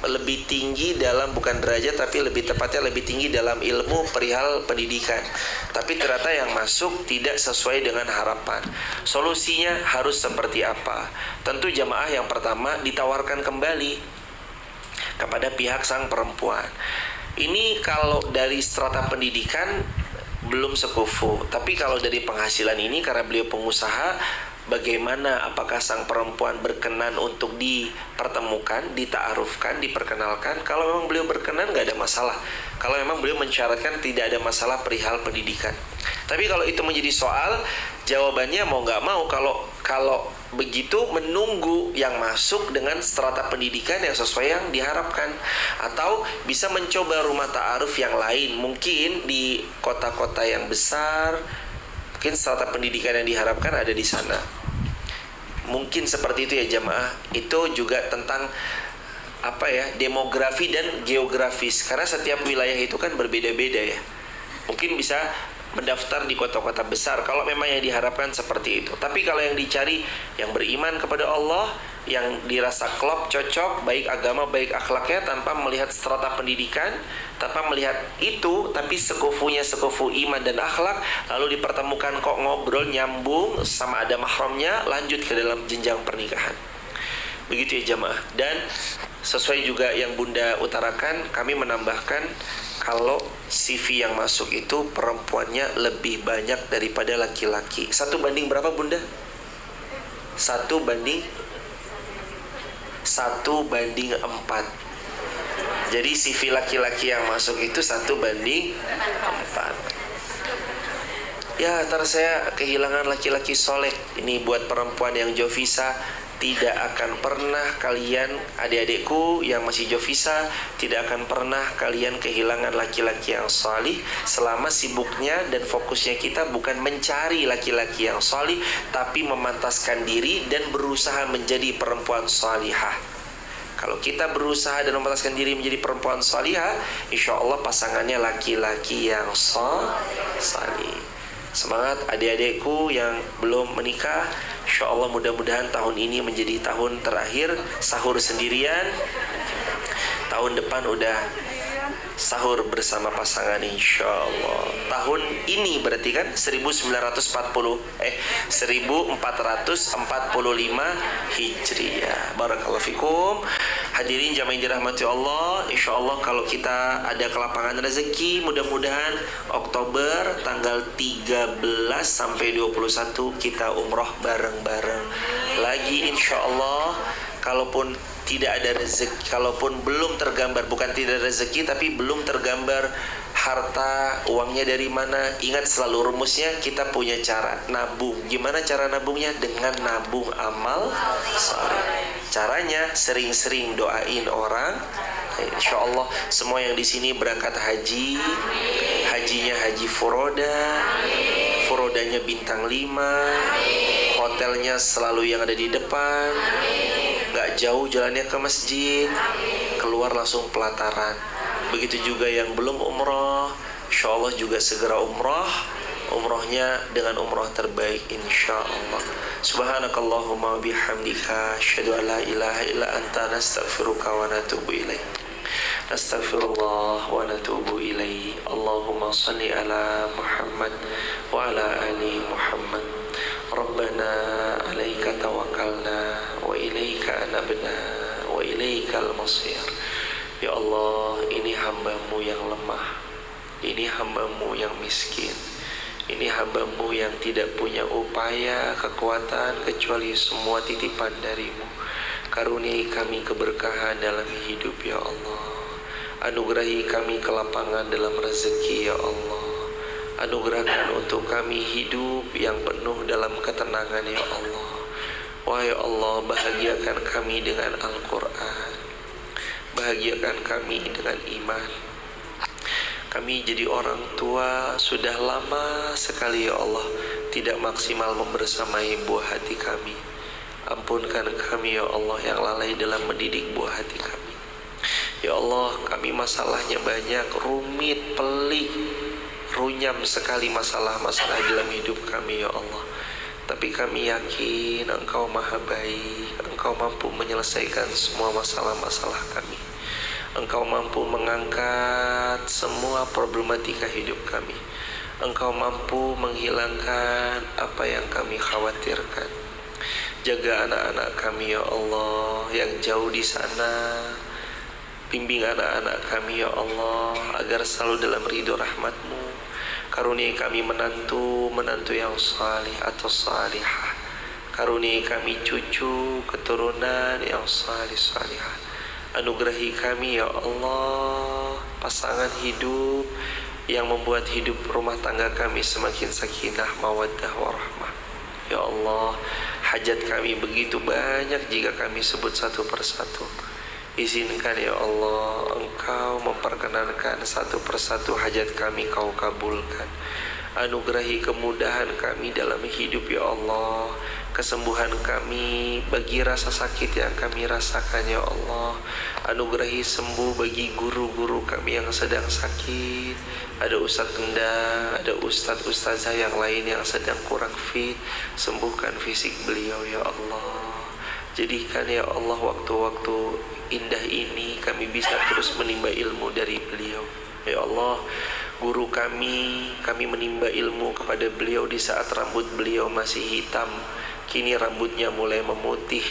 lebih tinggi dalam bukan derajat tapi lebih tepatnya lebih tinggi dalam ilmu perihal pendidikan. Tapi ternyata yang masuk tidak sesuai dengan harapan. Solusinya harus seperti apa? Tentu jamaah yang pertama ditawarkan kembali kepada pihak sang perempuan. Ini kalau dari strata pendidikan belum sekufu, tapi kalau dari penghasilan ini karena beliau pengusaha, bagaimana apakah sang perempuan berkenan untuk dipertemukan, dita'arufkan, diperkenalkan? Kalau memang beliau berkenan nggak ada masalah. Kalau memang beliau mensyaratkan tidak ada masalah perihal pendidikan. Tapi kalau itu menjadi soal, jawabannya mau nggak mau kalau begitu menunggu yang masuk dengan strata pendidikan yang sesuai yang diharapkan, atau bisa mencoba rumah ta'aruf yang lain mungkin di kota-kota yang besar. Mungkin strata pendidikan yang diharapkan ada di sana. Mungkin seperti itu ya jamaah. Itu juga tentang demografi dan geografis. Karena setiap wilayah itu kan berbeda-beda ya. Mungkin bisa mendaftar di kota-kota besar kalau memang yang diharapkan seperti itu. Tapi kalau yang dicari yang beriman kepada Allah, yang dirasa klop, cocok, baik agama, baik akhlaknya, tanpa melihat strata pendidikan, tanpa melihat itu, tapi sekufunya sekufu iman dan akhlak, lalu dipertemukan kok ngobrol nyambung sama ada mahramnya, lanjut ke dalam jenjang pernikahan. Begitu ya jamaah. Dan sesuai juga yang Bunda utarakan, kami menambahkan kalau CV yang masuk itu perempuannya lebih banyak daripada laki-laki. 1 banding berapa Bunda? 1 banding 4. Jadi CV laki-laki yang masuk itu 1:4. Ya, ntar saya kehilangan laki-laki soleh. Ini buat perempuan yang jovisa. Tidak akan pernah kalian, adik-adikku yang masih jovisa, tidak akan pernah kalian kehilangan laki-laki yang salih selama sibuknya dan fokusnya kita bukan mencari laki-laki yang salih, tapi memantaskan diri dan berusaha menjadi perempuan salihah. Kalau kita berusaha dan memantaskan diri menjadi perempuan salihah, insya Allah pasangannya laki-laki yang salih. Semangat adik-adikku yang belum menikah. Insya Allah mudah-mudahan tahun ini menjadi tahun terakhir sahur sendirian. Tahun depan udah sahur bersama pasangan insya Allah. Tahun ini berarti kan 1445 Hijriah. Barakallahu fikum. Hadirin jamaah yang dirahmati Allah, insya Allah kalau kita ada kelapangan rezeki, mudah-mudahan Oktober tanggal 13 sampai 21 kita umroh bareng-bareng lagi insya Allah. Kalaupun tidak ada rezeki, kalaupun belum tergambar, bukan tidak ada rezeki tapi belum tergambar harta uangnya dari mana, ingat selalu rumusnya, kita punya cara nabung. Gimana cara nabungnya? Dengan nabung amal saleh. Caranya sering-sering doain orang. Insya Allah semua yang di sini berangkat haji, hajinya haji furoda, furodanya bintang 5, hotelnya selalu yang ada di depan, gak jauh jalannya ke masjid, keluar langsung pelataran. Begitu juga yang belum umroh, insya Allah juga segera umroh. Umrohnya dengan umroh terbaik insya Allah. Subhanakallahumma bihamdika asyhadu an la ilaha illa anta nastaghfiruka wa natubu ilaik. Astaghfirullah wa natubu ilaih. Allahumma salli ala Muhammad wa ala ali Muhammad. Rabbana alaika tawakkalna wa ilaika anabna wa ilaikal masir. Ya Allah, ini hamba-Mu yang lemah, ini hamba-Mu yang miskin, ini hamba-Mu yang tidak punya upaya, kekuatan kecuali semua titipan dari-Mu. Karuniai kami keberkahan dalam hidup ya Allah. Anugerahi kami kelapangan dalam rezeki ya Allah. Anugerahkan untuk kami hidup yang penuh dalam ketenangan ya Allah. Wahai Allah, bahagiakan kami dengan Al-Quran, bahagiakan kami dengan iman. Kami jadi orang tua sudah lama sekali ya Allah tidak maksimal membersamai buah hati kami. Ampunkan kami ya Allah yang lalai dalam mendidik buah hati kami. Ya Allah, kami masalahnya banyak, rumit, pelik, runyam sekali masalah-masalah dalam hidup kami ya Allah. Tapi kami yakin Engkau maha baik, Engkau mampu menyelesaikan semua masalah-masalah kami. Engkau mampu mengangkat semua problematika hidup kami. Engkau mampu menghilangkan apa yang kami khawatirkan. Jaga anak-anak kami ya Allah yang jauh di sana. Bimbing anak-anak kami ya Allah agar selalu dalam ridho rahmat-Mu. Karuniai kami menantu yang salih atau salihah. Karuniai kami cucu keturunan yang salih salihah. Anugerahi kami ya Allah pasangan hidup yang membuat hidup rumah tangga kami semakin sakinah, mawaddah, warahmah. Ya Allah, hajat kami begitu banyak jika kami sebut satu persatu. Izinkan ya Allah Engkau memperkenankan satu persatu hajat kami Kau kabulkan. Anugerahi kemudahan kami dalam hidup ya Allah. Kesembuhan kami bagi rasa sakit yang kami rasakan ya Allah. Anugerahi sembuh bagi guru-guru kami yang sedang sakit. Ada Ustadz Kendang, ada Ustadz-Ustazah yang lain yang sedang kurang fit. Sembuhkan fisik beliau ya Allah. Jadikan ya Allah waktu-waktu indah ini kami bisa terus menimba ilmu dari beliau. Ya Allah, guru kami menimba ilmu kepada beliau di saat rambut beliau masih hitam. Kini rambutnya mulai memutih,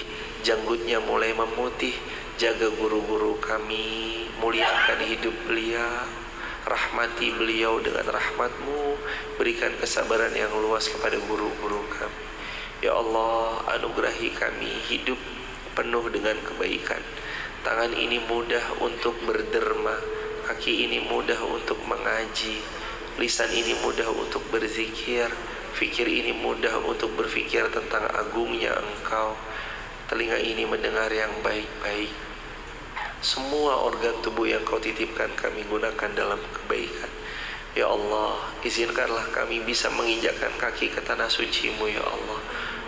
janggutnya mulai memutih. Jaga guru-guru kami, muliakan hidup beliau, rahmati beliau dengan rahmat-Mu. Berikan kesabaran yang luas kepada guru-guru kami. Ya Allah, anugerahi kami hidup penuh dengan kebaikan. Tangan ini mudah untuk berderma, kaki ini mudah untuk mengaji, lisan ini mudah untuk berzikir, fikir ini mudah untuk berfikir tentang agungnya Engkau, telinga ini mendengar yang baik-baik. Semua organ tubuh yang Kau titipkan kami gunakan dalam kebaikan. Ya Allah, izinkanlah kami bisa menginjakkan kaki ke tanah suci-Mu ya Allah,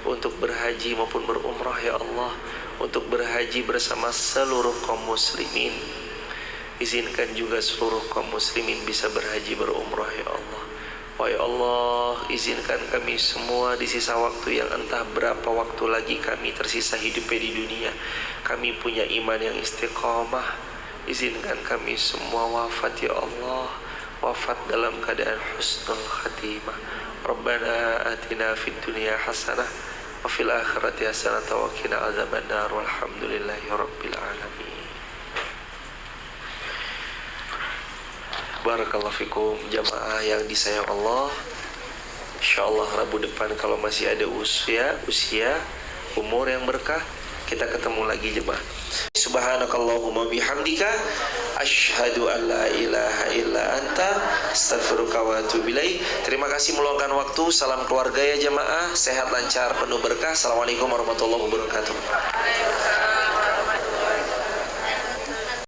untuk berhaji maupun berumrah ya Allah, untuk berhaji bersama seluruh kaum muslimin. Izinkan juga seluruh kaum muslimin bisa berhaji berumrah ya Allah. Wahai Allah, izinkan kami semua di sisa waktu yang entah berapa waktu lagi kami tersisa hidupnya di dunia, kami punya iman yang istiqamah. Izinkan kami semua wafat ya Allah, wafat dalam keadaan husnul khatimah. Rabbana atina fid dunya hasanah wa fil akhirati hasanah wa qina adzabannar. Walhamdulillahi rabbil alamin. Barakallahu fikum jamaah yang disayang Allah. Insyaallah Rabu depan kalau masih ada usia umur yang berkah, kita ketemu lagi jemaah. Subhanakallahumma bihamdika asyhadu an la ilaha illa anta astaghfiruka wa atubu ilaik. Terima kasih meluangkan waktu. Salam keluarga ya jemaah, sehat lancar penuh berkah. Assalamualaikum warahmatullahi wabarakatuh.